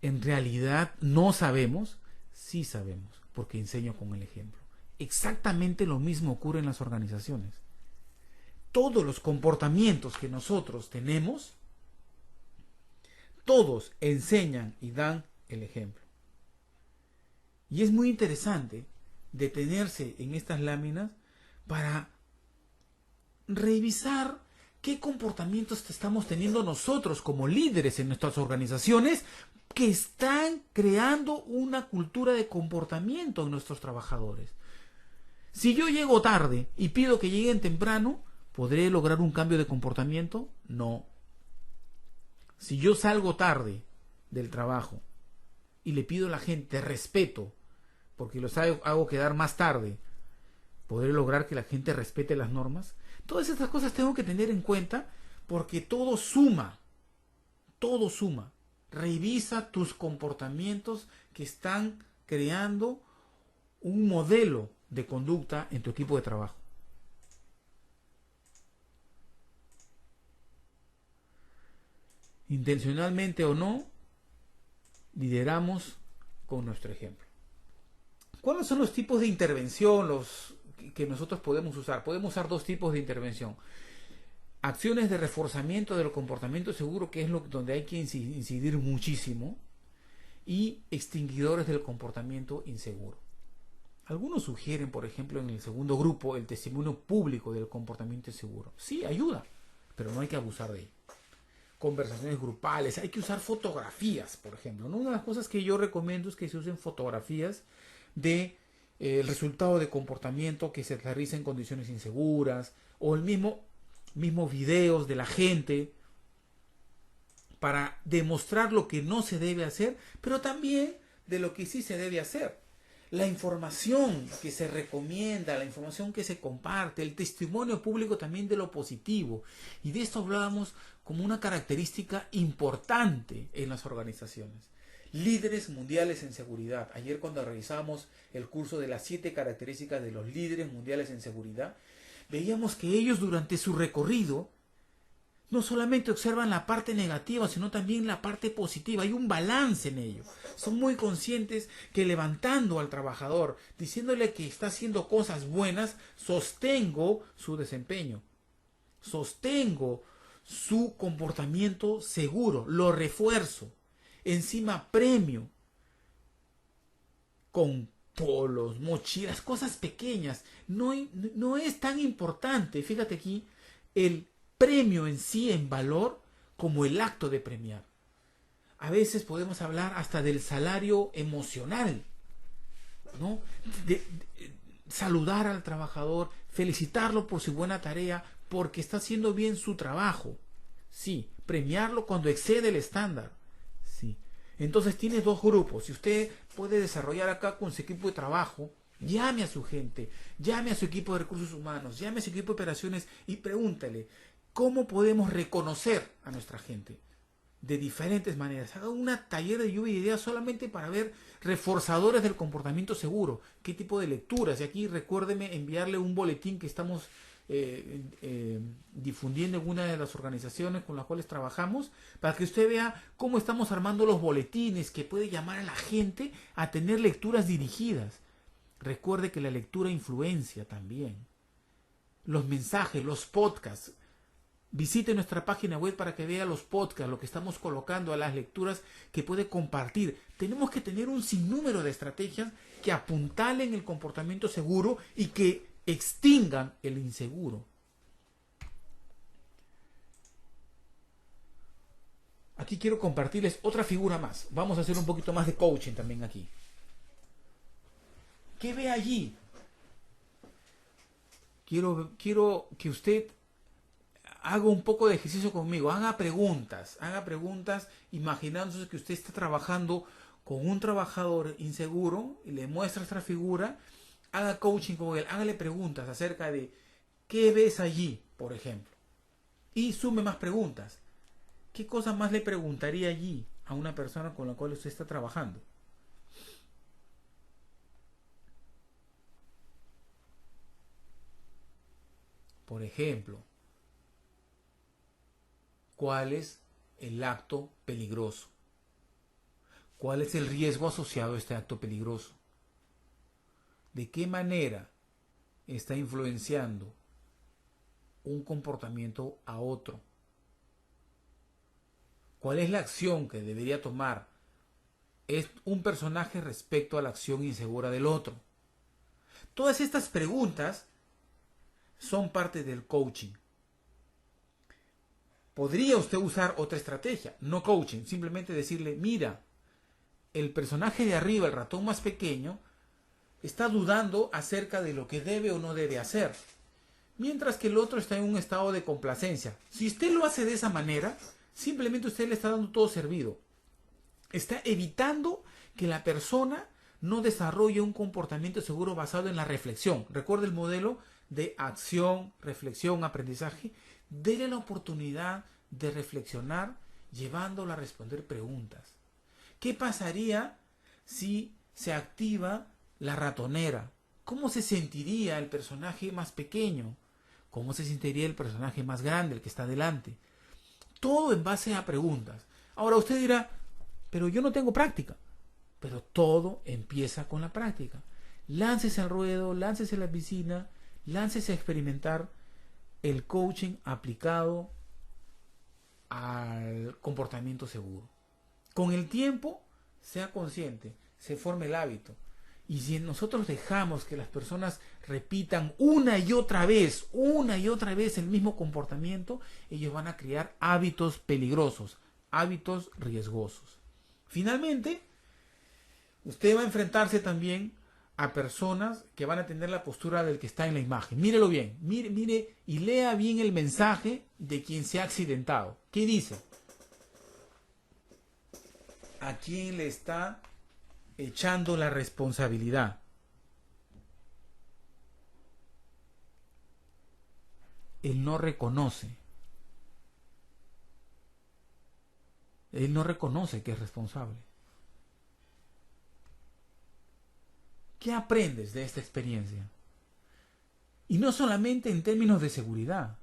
En realidad no sabemos. Sí sabemos, porque enseño con el ejemplo. Exactamente lo mismo ocurre en las organizaciones. Todos los comportamientos que nosotros tenemos, todos enseñan y dan el ejemplo. Y es muy interesante detenerse en estas láminas para revisar qué comportamientos estamos teniendo nosotros como líderes en nuestras organizaciones que están creando una cultura de comportamiento en nuestros trabajadores. Si yo llego tarde y pido que lleguen temprano, ¿podré lograr un cambio de comportamiento? No. Si yo salgo tarde del trabajo y le pido a la gente respeto, porque los hago quedar más tarde, ¿podré lograr que la gente respete las normas? Todas estas cosas tengo que tener en cuenta porque todo suma. Todo suma. Revisa tus comportamientos que están creando un modelo de conducta en tu equipo de trabajo. Intencionalmente o no, lideramos con nuestro ejemplo. ¿Cuáles son los tipos de intervención que nosotros podemos usar? Podemos usar 2 tipos de intervención. Acciones de reforzamiento del comportamiento seguro, que es donde hay que incidir muchísimo, y extinguidores del comportamiento inseguro. Algunos sugieren, por ejemplo, en el segundo grupo, el testimonio público del comportamiento inseguro. Sí, ayuda, pero no hay que abusar de ello. Conversaciones grupales, hay que usar fotografías, por ejemplo, ¿no? Una de las cosas que yo recomiendo es que se usen fotografías de el resultado de comportamiento que se realiza en condiciones inseguras, o el mismo videos de la gente para demostrar lo que no se debe hacer, pero también de lo que sí se debe hacer. La información que se recomienda, la información que se comparte, el testimonio público también de lo positivo. Y de esto hablábamos como una característica importante en las organizaciones. Líderes mundiales en seguridad. Ayer cuando revisamos el curso de las 7 características de los líderes mundiales en seguridad, veíamos que ellos durante su recorrido no solamente observan la parte negativa, sino también la parte positiva. Hay un balance en ello. Son muy conscientes que levantando al trabajador, diciéndole que está haciendo cosas buenas, sostengo su desempeño. Sostengo su comportamiento seguro, lo refuerzo. Encima premio con polos, mochilas, cosas pequeñas. No es tan importante, fíjate aquí, el premio en sí en valor como el acto de premiar. A veces podemos hablar hasta del salario emocional, ¿no? De saludar al trabajador, felicitarlo por su buena tarea, porque está haciendo bien su trabajo. Sí, premiarlo cuando excede el estándar. Sí. Entonces tiene dos grupos. Si usted puede desarrollar acá con su equipo de trabajo, llame a su gente, llame a su equipo de recursos humanos, llame a su equipo de operaciones y pregúntale, ¿cómo podemos reconocer a nuestra gente? De diferentes maneras. Haga un taller de lluvia de ideas solamente para ver reforzadores del comportamiento seguro. ¿Qué tipo de lecturas? Y aquí recuérdeme enviarle un boletín que estamos difundiendo en una de las organizaciones con las cuales trabajamos, para que usted vea cómo estamos armando los boletines que puede llamar a la gente a tener lecturas dirigidas. Recuerde que la lectura influencia también. Los mensajes, los podcasts. Visite nuestra página web para que vea los podcasts, lo que estamos colocando a las lecturas que puede compartir. Tenemos que tener un sinnúmero de estrategias que apuntalen el comportamiento seguro y que extingan el inseguro. Aquí quiero compartirles otra figura más. Vamos a hacer un poquito más de coaching también aquí. ¿Qué ve allí? Quiero que usted haga un poco de ejercicio conmigo, haga preguntas imaginándose que usted está trabajando con un trabajador inseguro y le muestra esta figura, haga coaching con él, hágale preguntas acerca de qué ves allí, por ejemplo, y sume más preguntas. ¿Qué cosa más le preguntaría allí a una persona con la cual usted está trabajando? Por ejemplo, ¿cuál es el acto peligroso? ¿Cuál es el riesgo asociado a este acto peligroso? ¿De qué manera está influenciando un comportamiento a otro? ¿Cuál es la acción que debería tomar un personaje respecto a la acción insegura del otro? Todas estas preguntas son parte del coaching. Podría usted usar otra estrategia, no coaching, simplemente decirle, mira, el personaje de arriba, el ratón más pequeño, está dudando acerca de lo que debe o no debe hacer, mientras que el otro está en un estado de complacencia. Si usted lo hace de esa manera, simplemente usted le está dando todo servido. Está evitando que la persona no desarrolle un comportamiento seguro basado en la reflexión. Recuerda el modelo de acción, reflexión, aprendizaje. Dele la oportunidad de reflexionar llevándolo a responder preguntas. ¿Qué pasaría si se activa la ratonera? ¿Cómo se sentiría el personaje más pequeño? ¿Cómo se sentiría el personaje más grande, el que está delante? Todo en base a preguntas. Ahora usted dirá, pero yo no tengo práctica. Pero todo empieza con la práctica. Láncese al ruedo, láncese a la piscina, láncese a experimentar el coaching aplicado al comportamiento seguro. Con el tiempo, sea consciente, se forme el hábito. Y si nosotros dejamos que las personas repitan una y otra vez el mismo comportamiento, ellos van a crear hábitos peligrosos, hábitos riesgosos. Finalmente, usted va a enfrentarse también a personas que van a tener la postura del que está en la imagen. Mírelo bien, mire y lea bien el mensaje de quien se ha accidentado. ¿Qué dice? ¿A quién le está echando la responsabilidad? Él no reconoce. Él no reconoce que es responsable. ¿Qué aprendes de esta experiencia? Y no solamente en términos de seguridad,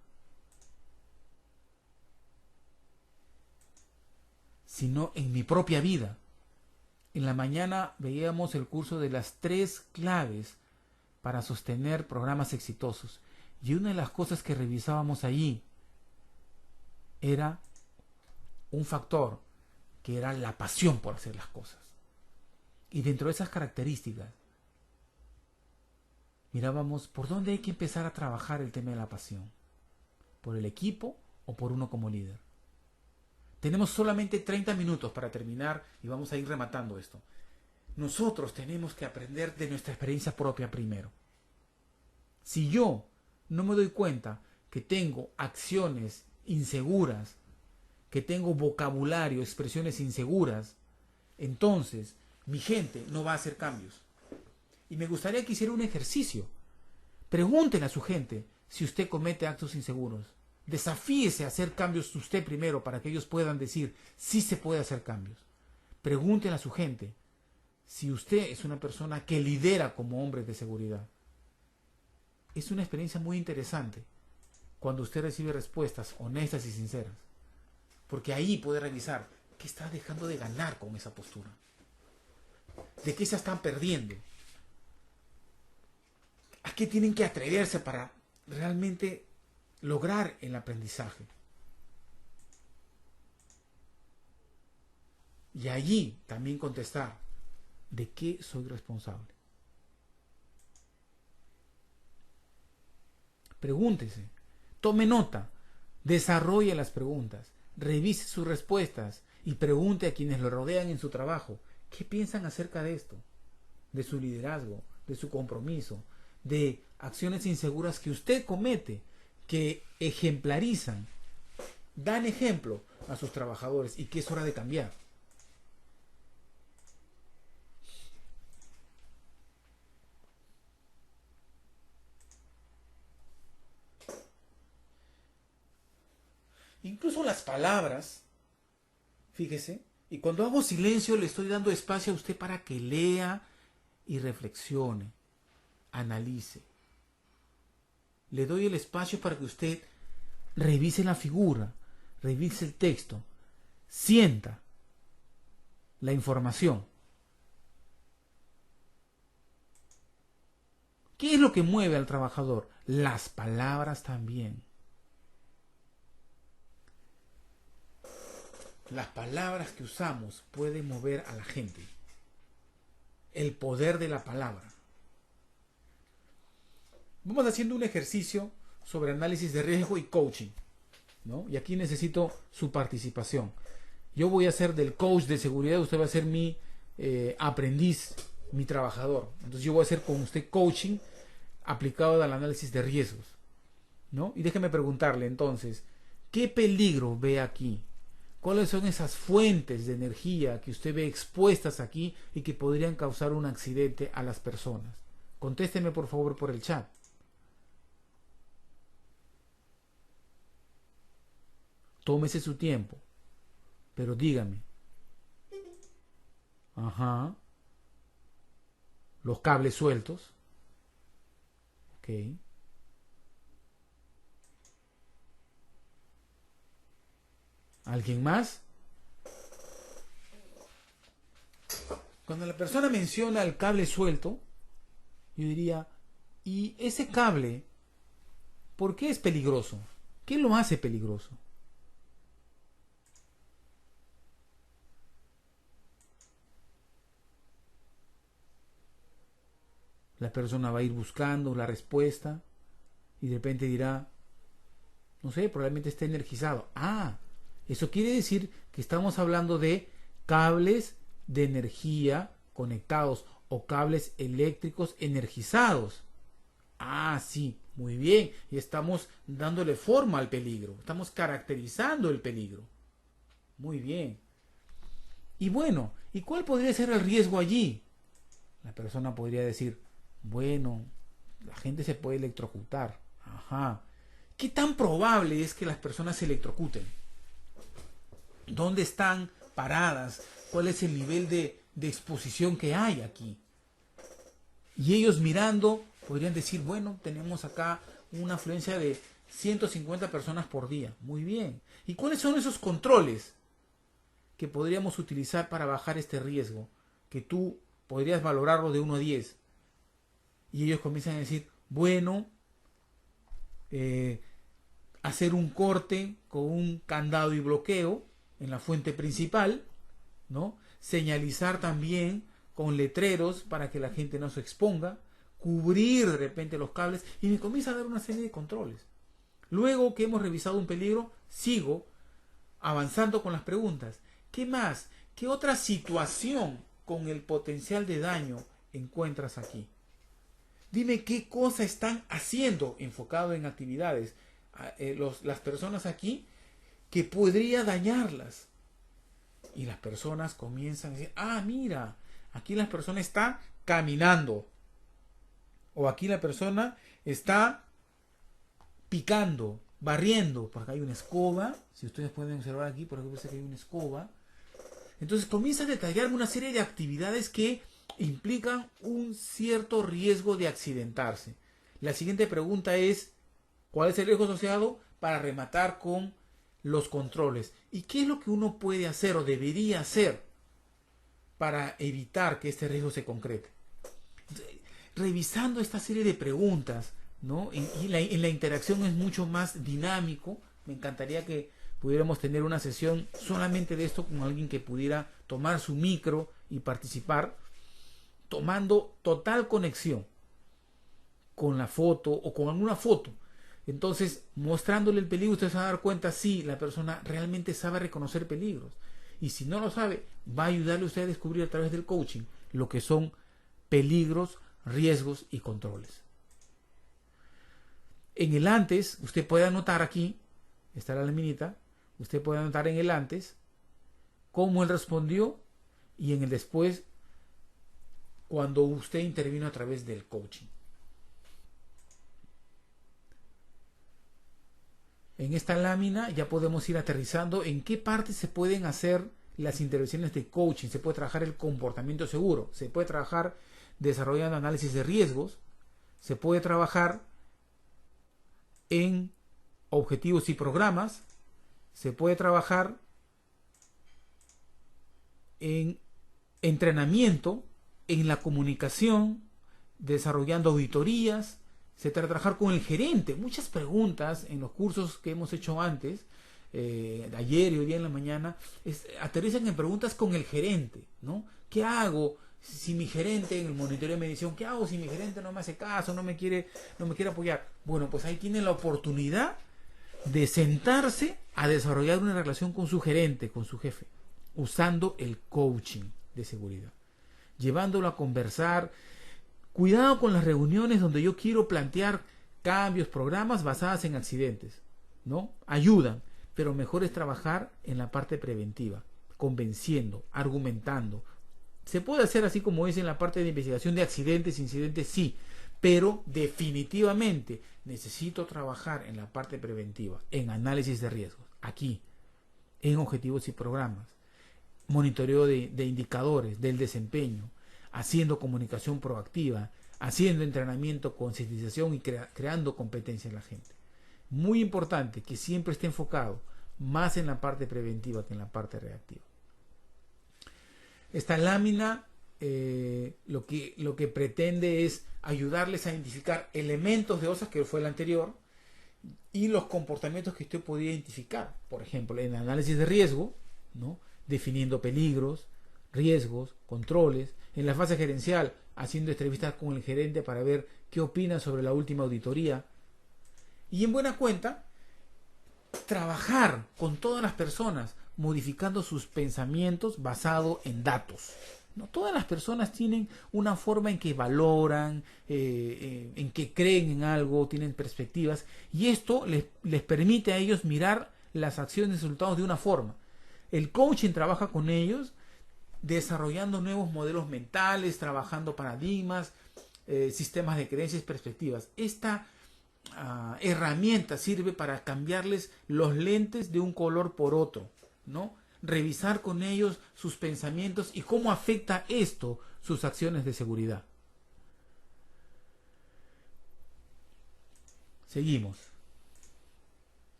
sino en mi propia vida. En la mañana veíamos el curso de las 3 claves para sostener programas exitosos. Y una de las cosas que revisábamos allí era un factor que era la pasión por hacer las cosas. Y dentro de esas características, mirábamos por dónde hay que empezar a trabajar el tema de la pasión. ¿Por el equipo o por uno como líder? Tenemos solamente 30 minutos para terminar y vamos a ir rematando esto. Nosotros tenemos que aprender de nuestra experiencia propia primero. Si yo no me doy cuenta que tengo acciones inseguras, que tengo vocabulario, expresiones inseguras, entonces mi gente no va a hacer cambios. Y me gustaría que hiciera un ejercicio. Pregúntenle a su gente si usted comete actos inseguros. Desafíese a hacer cambios usted primero para que ellos puedan decir sí se puede hacer cambios. Pregúntenle a su gente si usted es una persona que lidera como hombre de seguridad. Es una experiencia muy interesante cuando usted recibe respuestas honestas y sinceras. Porque ahí puede revisar qué está dejando de ganar con esa postura. ¿De qué se están perdiendo? ¿A qué tienen que atreverse para realmente lograr el aprendizaje? Y allí también contestar, ¿de qué soy responsable? Pregúntese, tome nota, desarrolle las preguntas, revise sus respuestas y pregunte a quienes lo rodean en su trabajo, ¿qué piensan acerca de esto? De su liderazgo, de su compromiso, de acciones inseguras que usted comete, que ejemplarizan, dan ejemplo a sus trabajadores y que es hora de cambiar. Incluso las palabras, fíjese, y cuando hago silencio le estoy dando espacio a usted para que lea y reflexione, analice. Le doy el espacio para que usted revise la figura, revise el texto, sienta la información. ¿Qué es lo que mueve al trabajador? Las palabras también. Las palabras que usamos pueden mover a la gente. El poder de la palabra. Vamos haciendo un ejercicio sobre análisis de riesgo y coaching, ¿no? Y aquí necesito su participación. Yo voy a ser del coach de seguridad, usted va a ser mi aprendiz, mi trabajador. Entonces yo voy a hacer con usted coaching aplicado al análisis de riesgos, ¿no? Y déjeme preguntarle entonces, ¿qué peligro ve aquí? ¿Cuáles son esas fuentes de energía que usted ve expuestas aquí y que podrían causar un accidente a las personas? Contésteme por favor por el chat. Tómese su tiempo, pero dígame. Ajá. Los cables sueltos. Ok. ¿Alguien más? Cuando la persona menciona el cable suelto, yo diría, ¿y ese cable por qué es peligroso? ¿Qué lo hace peligroso? La persona va a ir buscando la respuesta y de repente dirá, no sé, probablemente está energizado. Ah, eso quiere decir que estamos hablando de cables de energía conectados o cables eléctricos energizados. Ah, sí, muy bien. Y estamos dándole forma al peligro. Estamos caracterizando el peligro. Muy bien. Y bueno, ¿y cuál podría ser el riesgo allí? La persona podría decir, bueno, la gente se puede electrocutar. Ajá. ¿Qué tan probable es que las personas se electrocuten? ¿Dónde están paradas? ¿Cuál es el nivel de exposición que hay aquí? Y ellos mirando podrían decir, bueno, tenemos acá una afluencia de 150 personas por día. Muy bien. ¿Y cuáles son esos controles que podríamos utilizar para bajar este riesgo? Que tú podrías valorarlo de 1 a 10. Y ellos comienzan a decir, bueno, hacer un corte con un candado y bloqueo en la fuente principal, ¿no? Señalizar también con letreros para que la gente no se exponga, cubrir de repente los cables, y me comienza a dar una serie de controles. Luego que hemos revisado un peligro, sigo avanzando con las preguntas. ¿Qué más? ¿Qué otra situación con el potencial de daño encuentras aquí? Dime qué cosa están haciendo, enfocado en actividades, las personas aquí, que podría dañarlas. Y las personas comienzan a decir, ah, mira, aquí la persona está caminando. O aquí la persona está picando, barriendo. Por acá hay una escoba. Si ustedes pueden observar aquí, por ejemplo, que hay una escoba. Entonces comienza a detallarme una serie de actividades que implican un cierto riesgo de accidentarse. La siguiente pregunta es, ¿cuál es el riesgo asociado? Para rematar con los controles. ¿Y qué es lo que uno puede hacer o debería hacer para evitar que este riesgo se concrete? Revisando esta serie de preguntas, ¿no? En la interacción es mucho más dinámico. Me encantaría que pudiéramos tener una sesión solamente de esto con alguien que pudiera tomar su micro y participar, tomando total conexión con la foto o con alguna foto. Entonces, mostrándole el peligro, usted se va a dar cuenta si la persona realmente sabe reconocer peligros. Y si no lo sabe, va a ayudarle a usted a descubrir a través del coaching lo que son peligros, riesgos y controles. En el antes, usted puede anotar aquí, está la laminita, usted puede anotar en el antes cómo él respondió y en el después cuando usted intervino a través del coaching. En esta lámina ya podemos ir aterrizando en qué partes se pueden hacer las intervenciones de coaching. Se puede trabajar el comportamiento seguro, se puede trabajar desarrollando análisis de riesgos, se puede trabajar en objetivos y programas, se puede trabajar en entrenamiento, en la comunicación, desarrollando auditorías, se trata de trabajar con el gerente. Muchas preguntas en los cursos que hemos hecho antes, ayer y hoy día en la mañana, aterrizan en preguntas con el gerente, ¿no? ¿Qué hago si mi gerente en el monitoreo de medición, qué hago si mi gerente no me hace caso, no me quiere apoyar? Bueno, pues ahí tiene la oportunidad de sentarse a desarrollar una relación con su gerente, con su jefe, usando el coaching de seguridad, llevándolo a conversar. Cuidado con las reuniones donde yo quiero plantear cambios, programas basadas en accidentes, ¿no? Ayudan, pero mejor es trabajar en la parte preventiva, convenciendo, argumentando. Se puede hacer así como es en la parte de investigación de accidentes, incidentes, sí, pero definitivamente necesito trabajar en la parte preventiva, en análisis de riesgos, aquí, en objetivos y programas, monitoreo de indicadores del desempeño, haciendo comunicación proactiva, haciendo entrenamiento, concientización y creando competencia en la gente. Muy importante que siempre esté enfocado más en la parte preventiva que en la parte reactiva. Esta lámina lo que pretende es ayudarles a identificar elementos de OSAS, que fue el anterior, y los comportamientos que usted podía identificar. Por ejemplo, en análisis de riesgo, ¿no? Definiendo peligros, riesgos, controles. En la fase gerencial, haciendo entrevistas con el gerente para ver qué opina sobre la última auditoría. Y en buena cuenta, trabajar con todas las personas, modificando sus pensamientos basado en datos. No todas las personas tienen una forma en que valoran, en que creen en algo, tienen perspectivas, y esto les permite a ellos mirar las acciones y resultados de una forma. El coaching trabaja con ellos desarrollando nuevos modelos mentales, trabajando paradigmas, sistemas de creencias y perspectivas. Esta herramienta sirve para cambiarles los lentes de un color por otro, ¿no? Revisar con ellos sus pensamientos y cómo afecta esto sus acciones de seguridad. Seguimos.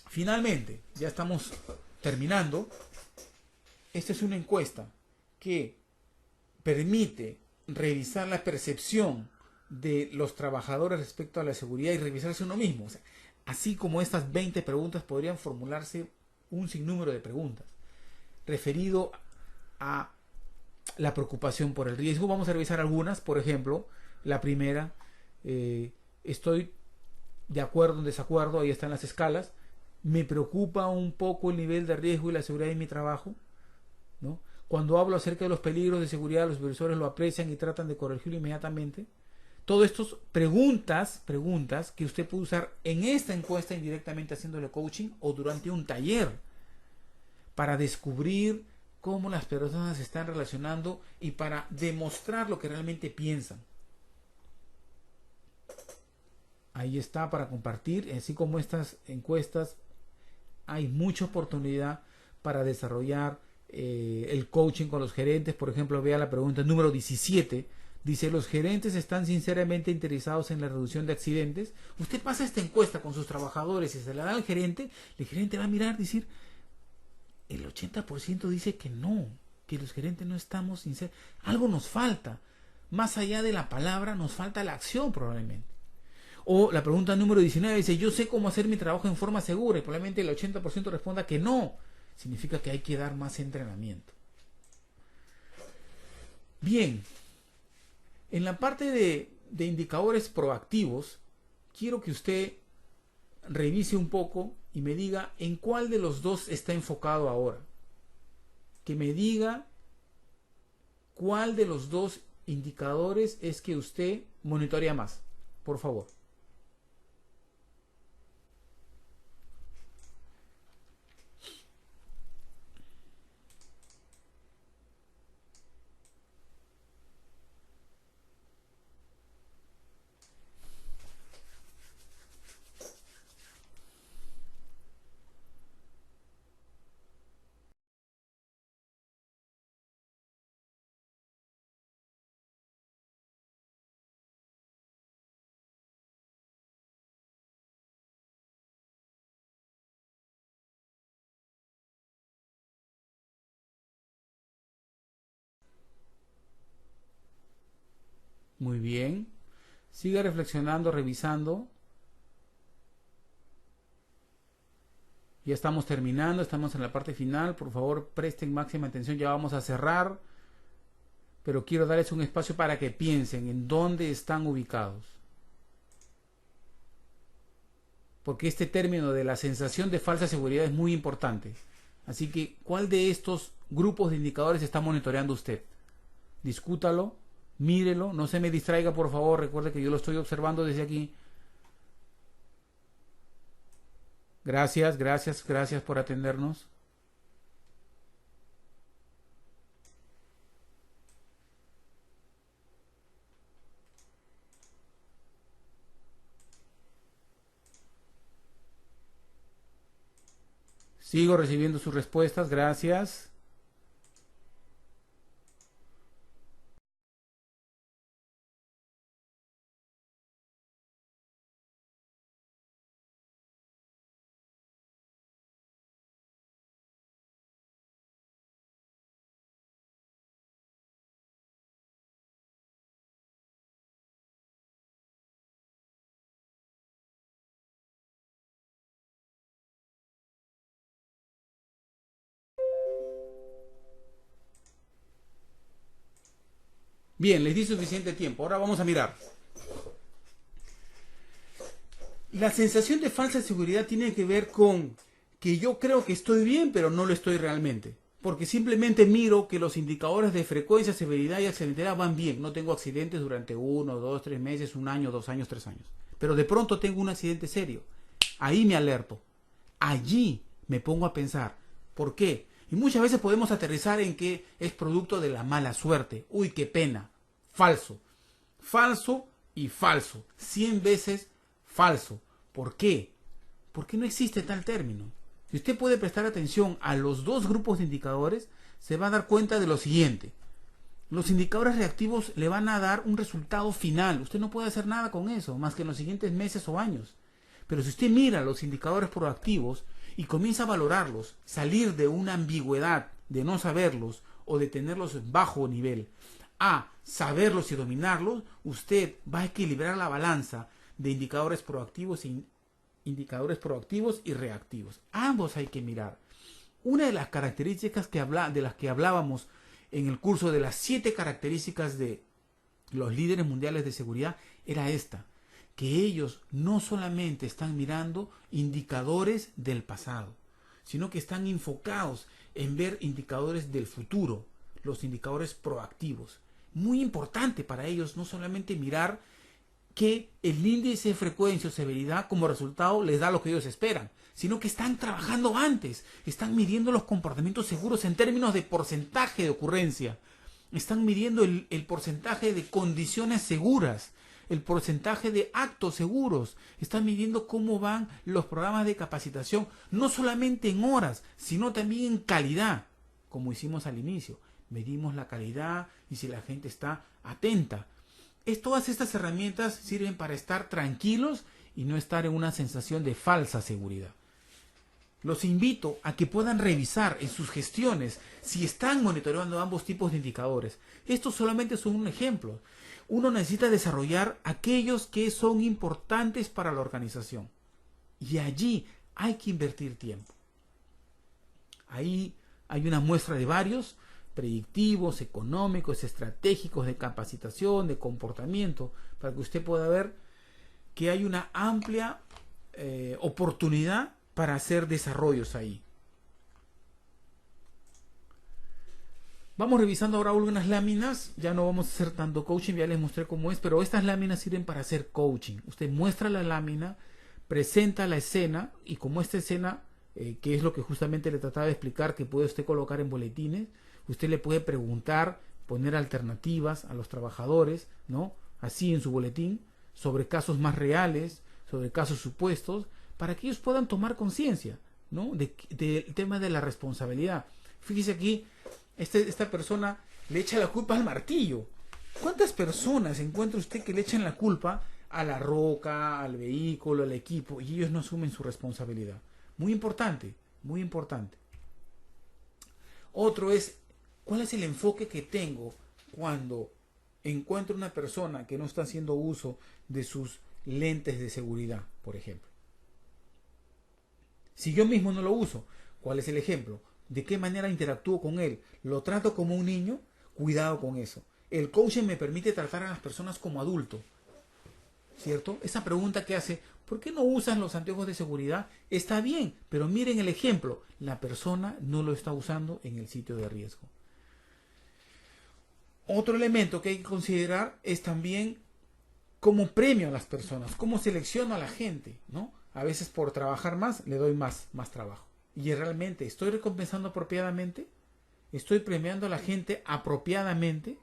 Finalmente, ya estamos terminando. Esta es una encuesta que permite revisar la percepción de los trabajadores respecto a la seguridad y revisarse uno mismo. O sea, así como estas 20 preguntas podrían formularse un sinnúmero de preguntas referido a la preocupación por el riesgo. Vamos a revisar algunas. Por ejemplo, la primera, estoy de acuerdo o en desacuerdo, ahí están las escalas. Me preocupa un poco el nivel de riesgo y la seguridad en mi trabajo, ¿no? Cuando hablo acerca de los peligros de seguridad, los supervisores lo aprecian y tratan de corregirlo inmediatamente. Todas estas preguntas que usted puede usar en esta encuesta indirectamente haciéndole coaching o durante un taller para descubrir cómo las personas se están relacionando y para demostrar lo que realmente piensan. Ahí está para compartir. Así como estas encuestas, hay mucha oportunidad para desarrollar el coaching con los gerentes. Por ejemplo, vea la pregunta número 17. Dice: ¿los gerentes están sinceramente interesados en la reducción de accidentes? Usted pasa esta encuesta con sus trabajadores y se la da al gerente. El gerente va a mirar y decir: el 80% dice que no, que los gerentes no estamos sinceros. Algo nos falta. Más allá de la palabra, nos falta la acción probablemente. O la pregunta número 19 dice: yo sé cómo hacer mi trabajo en forma segura, y probablemente el 80% responda que no. Significa que hay que dar más entrenamiento. Bien, en la parte de indicadores proactivos, quiero que usted revise un poco y me diga en cuál de los dos está enfocado ahora. Que me diga cuál de los dos indicadores es que usted monitorea más, por favor. Muy bien. Siga reflexionando, revisando. Ya estamos terminando, estamos en la parte final. Por favor, presten máxima atención. Ya vamos a cerrar. Pero quiero darles un espacio para que piensen en dónde están ubicados. Porque este término de la sensación de falsa seguridad es muy importante. Así que, ¿cuál de estos grupos de indicadores está monitoreando usted? Discútalo, mírelo, no se me distraiga, por favor. Recuerde que yo lo estoy observando desde aquí. Gracias, gracias, gracias por atendernos. Sigo recibiendo sus respuestas, gracias. Bien, les di suficiente tiempo. Ahora vamos a mirar. La sensación de falsa seguridad tiene que ver con que yo creo que estoy bien, pero no lo estoy realmente. porque simplemente miro que los indicadores de frecuencia, severidad y accidentalidad van bien. No tengo accidentes durante 1, 2, 3 meses, 1 año, 2 años, 3 años. Pero de pronto tengo un accidente serio. Ahí me alerto. Allí me pongo a pensar. ¿Por qué? Y muchas veces podemos aterrizar en que es producto de la mala suerte. Uy, qué pena. Falso. Falso y falso. 100 veces falso. ¿Por qué? Porque no existe tal término. Si usted puede prestar atención a los dos grupos de indicadores, se va a dar cuenta de lo siguiente. Los indicadores reactivos le van a dar un resultado final. Usted no puede hacer nada con eso, más que en los siguientes meses o años. Pero si usted mira los indicadores proactivos y comienza a valorarlos, salir de una ambigüedad de no saberlos o de tenerlos bajo nivel, a saberlos y dominarlos, usted va a equilibrar la balanza de indicadores proactivos y reactivos. Ambos hay que mirar. Una de las características de las que hablábamos en el curso de las 7 características de los líderes mundiales de seguridad era esta, que ellos no solamente están mirando indicadores del pasado, sino que están enfocados en ver indicadores del futuro, los indicadores proactivos. Muy importante para ellos no solamente mirar que el índice de frecuencia o severidad como resultado les da lo que ellos esperan, sino que están trabajando antes, están midiendo los comportamientos seguros en términos de porcentaje de ocurrencia, están midiendo el porcentaje de condiciones seguras, el porcentaje de actos seguros, están midiendo cómo van los programas de capacitación, no solamente en horas, sino también en calidad, como hicimos al inicio. Medimos la calidad y si la gente está atenta. Todas estas herramientas sirven para estar tranquilos y no estar en una sensación de falsa seguridad. Los invito a que puedan revisar en sus gestiones si están monitoreando ambos tipos de indicadores. Estos solamente son un ejemplo. Uno necesita desarrollar aquellos que son importantes para la organización. Y allí hay que invertir tiempo. Ahí hay una muestra de varios predictivos, económicos, estratégicos, de capacitación, de comportamiento, para que usted pueda ver que hay una amplia oportunidad para hacer desarrollos ahí. Vamos revisando ahora algunas láminas, ya no vamos a hacer tanto coaching, ya les mostré cómo es, pero estas láminas sirven para hacer coaching. Usted muestra la lámina, presenta la escena, y como esta escena, que es lo que justamente le trataba de explicar, que puede usted colocar en boletines, usted le puede preguntar, poner alternativas a los trabajadores, ¿no? Así en su boletín, sobre casos más reales, sobre casos supuestos, para que ellos puedan tomar conciencia, ¿no? del tema de la responsabilidad. Fíjese aquí, esta persona le echa la culpa al martillo. ¿Cuántas personas encuentra usted que le echan la culpa a la roca, al vehículo, al equipo, y ellos no asumen su responsabilidad? Muy importante, muy importante. Otro es, ¿cuál es el enfoque que tengo cuando encuentro una persona que no está haciendo uso de sus lentes de seguridad, por ejemplo? Si yo mismo no lo uso, ¿cuál es el ejemplo? ¿De qué manera interactúo con él? ¿Lo trato como un niño? Cuidado con eso. El coaching me permite tratar a las personas como adulto, ¿cierto? Esa pregunta que hace, ¿por qué no usan los anteojos de seguridad? Está bien, pero miren el ejemplo. La persona no lo está usando en el sitio de riesgo. Otro elemento que hay que considerar es también cómo premio a las personas, cómo selecciono a la gente, ¿no? A veces por trabajar más, le doy más trabajo. Y realmente, ¿estoy recompensando apropiadamente? ¿Estoy premiando a la gente apropiadamente?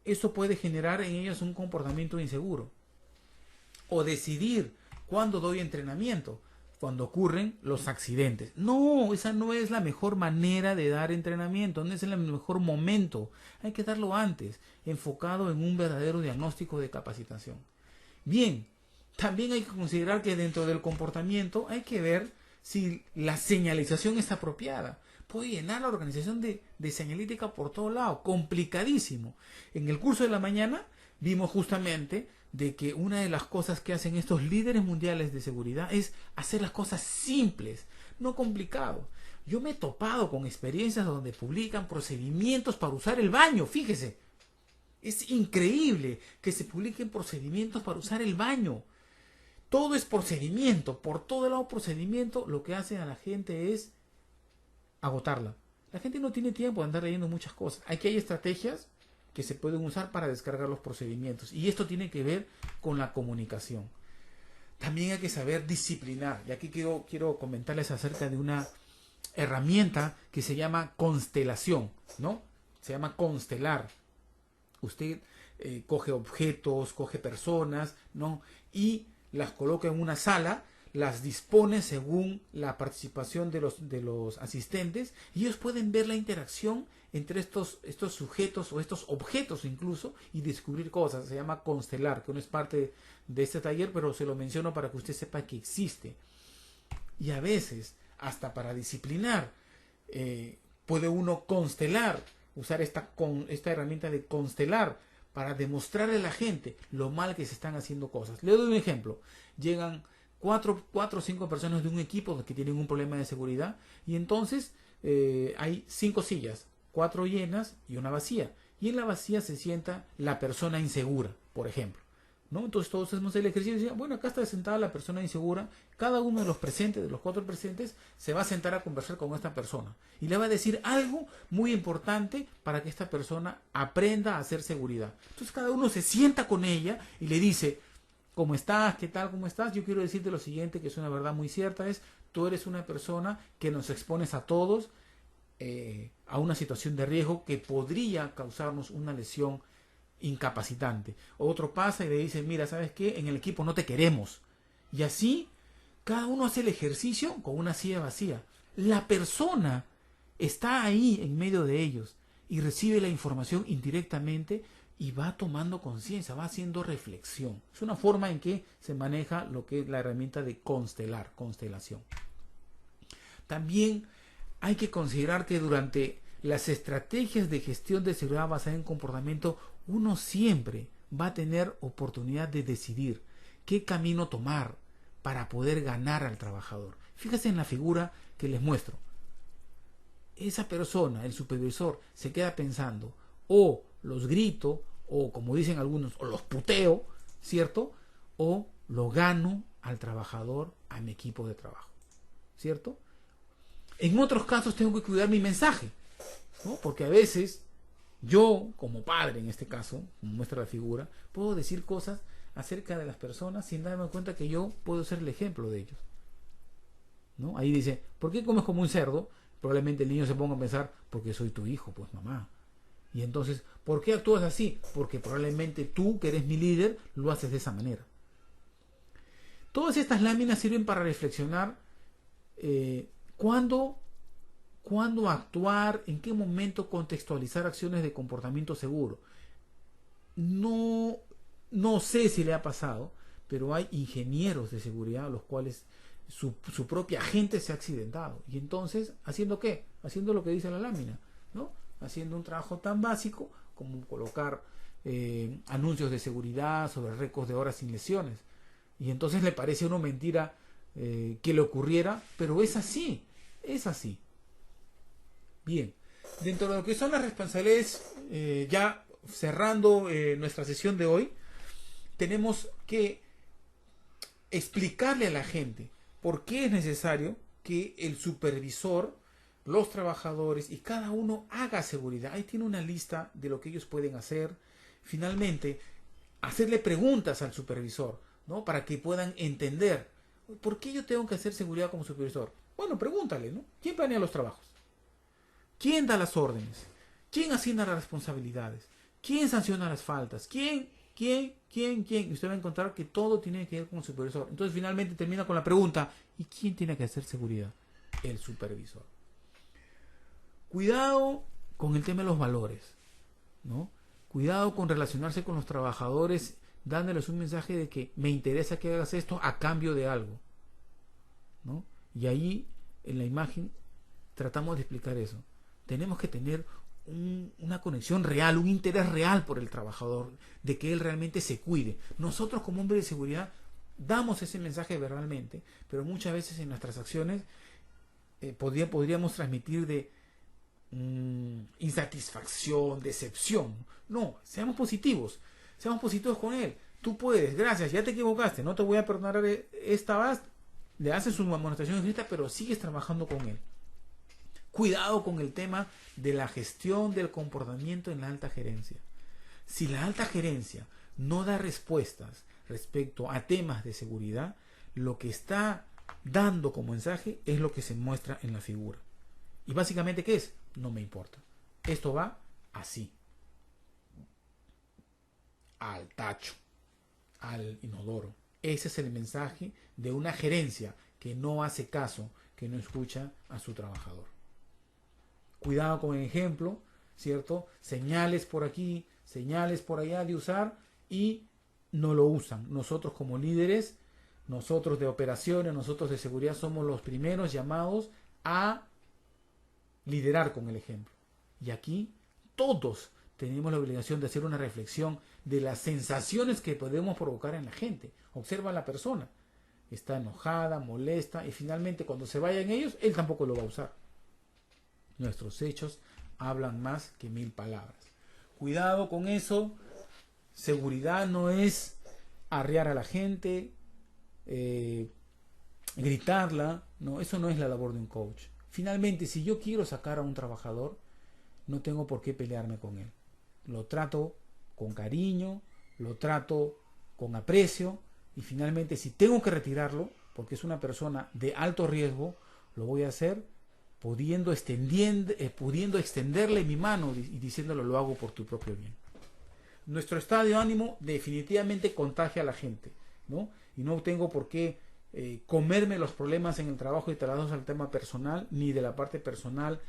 Eso puede generar en ellos un comportamiento inseguro. O decidir cuándo doy entrenamiento, cuando ocurren los accidentes. No, esa no es la mejor manera de dar entrenamiento, no es el mejor momento. Hay que darlo antes, enfocado en un verdadero diagnóstico de capacitación. Bien, también hay que considerar que dentro del comportamiento hay que ver si la señalización es apropiada. Puede llenar la organización de señalítica por todo lado, complicadísimo. En el curso de la mañana vimos justamente de que una de las cosas que hacen estos líderes mundiales de seguridad es hacer las cosas simples, no complicados. Yo me he topado con experiencias donde publican procedimientos para usar el baño, fíjese. Es increíble que se publiquen procedimientos para usar el baño. Todo es procedimiento, por todo lado procedimiento, lo que hace a la gente es agotarla. La gente no tiene tiempo de andar leyendo muchas cosas. Aquí hay estrategias que se pueden usar para descargar los procedimientos. Y esto tiene que ver con la comunicación. También hay que saber disciplinar. Y aquí quiero comentarles acerca de una herramienta que se llama constelación, ¿no? Se llama constelar. Usted coge objetos, coge personas, ¿no? Y las coloca en una sala, las dispone según la participación de los asistentes, y ellos pueden ver la interacción entre estos sujetos o estos objetos incluso, y descubrir cosas. Se llama constelar, que no es parte de este taller, pero se lo menciono para que usted sepa que existe. Y a veces, hasta para disciplinar, puede uno constelar, usar esta herramienta de constelar para demostrarle a la gente lo mal que se están haciendo cosas. Le doy un ejemplo. Llegan cuatro o 5 personas de un equipo que tienen un problema de seguridad, y entonces hay 5 sillas, 4 llenas y una vacía. Y en la vacía se sienta la persona insegura, por ejemplo, ¿no? Entonces todos hacemos el ejercicio y decimos, bueno, acá está sentada la persona insegura. Cada uno de los presentes, de los 4 presentes, se va a sentar a conversar con esta persona y le va a decir algo muy importante para que esta persona aprenda a hacer seguridad. Entonces cada uno se sienta con ella y le dice, ¿cómo estás? ¿Qué tal? ¿Cómo estás? Yo quiero decirte lo siguiente, que es una verdad muy cierta, es, tú eres una persona que nos expones a todos a una situación de riesgo que podría causarnos una lesión incapacitante. Otro pasa y le dice, mira, ¿sabes qué? En el equipo no te queremos. Y así, cada uno hace el ejercicio con una silla vacía. La persona está ahí en medio de ellos y recibe la información indirectamente y va tomando conciencia, va haciendo reflexión. Es una forma en que se maneja lo que es la herramienta de constelación. También hay que considerar que durante las estrategias de gestión de seguridad basada en comportamiento, uno siempre va a tener oportunidad de decidir qué camino tomar para poder ganar al trabajador. Fíjense en la figura que les muestro. Esa persona, el supervisor, se queda pensando, o los grito, o como dicen algunos, o los puteo, ¿cierto? O lo gano al trabajador, a mi equipo de trabajo, ¿cierto? En otros casos tengo que cuidar mi mensaje, ¿no? Porque a veces yo, como padre en este caso, como muestra la figura, puedo decir cosas acerca de las personas sin darme cuenta que yo puedo ser el ejemplo de ellos, ¿no? Ahí dice, ¿por qué comes como un cerdo? Probablemente el niño se ponga a pensar, porque soy tu hijo, pues mamá. Y entonces, ¿por qué actúas así? Porque probablemente tú, que eres mi líder, lo haces de esa manera. Todas estas láminas sirven para reflexionar cuándo actuar, en qué momento contextualizar acciones de comportamiento seguro. No sé si le ha pasado, pero hay ingenieros de seguridad a los cuales su propia gente se ha accidentado. Y entonces, ¿haciendo qué? Haciendo lo que dice la lámina, ¿no? Haciendo un trabajo tan básico como colocar anuncios de seguridad sobre récords de horas sin lesiones. Y entonces le parece a uno mentira que le ocurriera, pero es así, es así. Bien, dentro de lo que son las responsabilidades, ya cerrando nuestra sesión de hoy, tenemos que explicarle a la gente por qué es necesario que el supervisor, los trabajadores y cada uno haga seguridad. Ahí tiene una lista de lo que ellos pueden hacer. Finalmente, hacerle preguntas al supervisor, ¿no? Para que puedan entender, ¿por qué yo tengo que hacer seguridad como supervisor? Bueno, pregúntale, ¿no? ¿Quién planea los trabajos? ¿Quién da las órdenes? ¿Quién asigna las responsabilidades? ¿Quién sanciona las faltas? ¿Quién? Y usted va a encontrar que todo tiene que ver con el supervisor. Entonces finalmente termina con la pregunta, ¿y quién tiene que hacer seguridad? El supervisor. Cuidado con el tema de los valores, ¿no? Cuidado con relacionarse con los trabajadores dándoles un mensaje de que me interesa que hagas esto a cambio de algo, ¿no? Y ahí en la imagen tratamos de explicar eso. Tenemos que tener una conexión real, un interés real por el trabajador, de que él realmente se cuide. Nosotros como hombres de seguridad damos ese mensaje verbalmente, pero muchas veces en nuestras acciones podríamos transmitir de insatisfacción, decepción. No, seamos positivos con él. Tú puedes, gracias, ya te equivocaste, no te voy a perdonar esta vez, le haces una amonestación escrita, pero sigues trabajando con él. Cuidado con el tema de la gestión del comportamiento en la alta gerencia. Si la alta gerencia no da respuestas respecto a temas de seguridad, lo que está dando como mensaje es lo que se muestra en la figura. Y básicamente, ¿qué es? No me importa. Esto va así. Al tacho, al inodoro. Ese es el mensaje de una gerencia que no hace caso, que no escucha a su trabajador. Cuidado con el ejemplo, ¿cierto? Señales por aquí, señales por allá de usar y no lo usan. Nosotros como líderes, nosotros de operaciones, nosotros de seguridad somos los primeros llamados a liderar con el ejemplo. Y aquí todos tenemos la obligación de hacer una reflexión de las sensaciones que podemos provocar en la gente. Observa a la persona. Está enojada, molesta y finalmente cuando se vayan ellos, él tampoco lo va a usar. Nuestros hechos hablan más que 1000 palabras. Cuidado con eso. Seguridad no es arrear a la gente, gritarla. No, eso no es la labor de un coach. Finalmente, si yo quiero sacar a un trabajador, no tengo por qué pelearme con él. Lo trato con cariño, lo trato con aprecio y finalmente si tengo que retirarlo, porque es una persona de alto riesgo, lo voy a hacer pudiendo extenderle mi mano y diciéndole lo hago por tu propio bien. Nuestro estado de ánimo definitivamente contagia a la gente, ¿no? Y no tengo por qué comerme los problemas en el trabajo y trasladarlos al tema personal, ni de la parte personal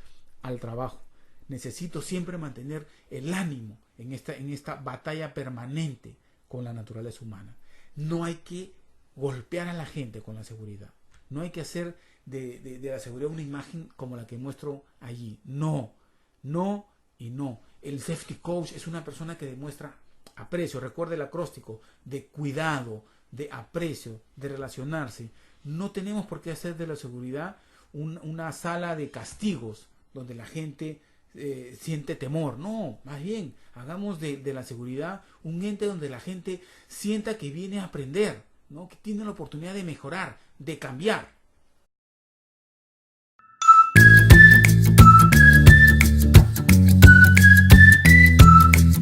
al trabajo. Necesito siempre mantener el ánimo en esta batalla permanente con la naturaleza humana. No hay que golpear a la gente con la seguridad. No hay que hacer de la seguridad una imagen como la que muestro allí. No, no y no. El safety coach es una persona que demuestra aprecio. Recuerde el acróstico de cuidado, de aprecio, de relacionarse. No tenemos por qué hacer de la seguridad una sala de castigos donde la gente siente temor. No, más bien, hagamos de la seguridad un ente donde la gente sienta que viene a aprender, ¿no? Que tiene la oportunidad de mejorar, de cambiar.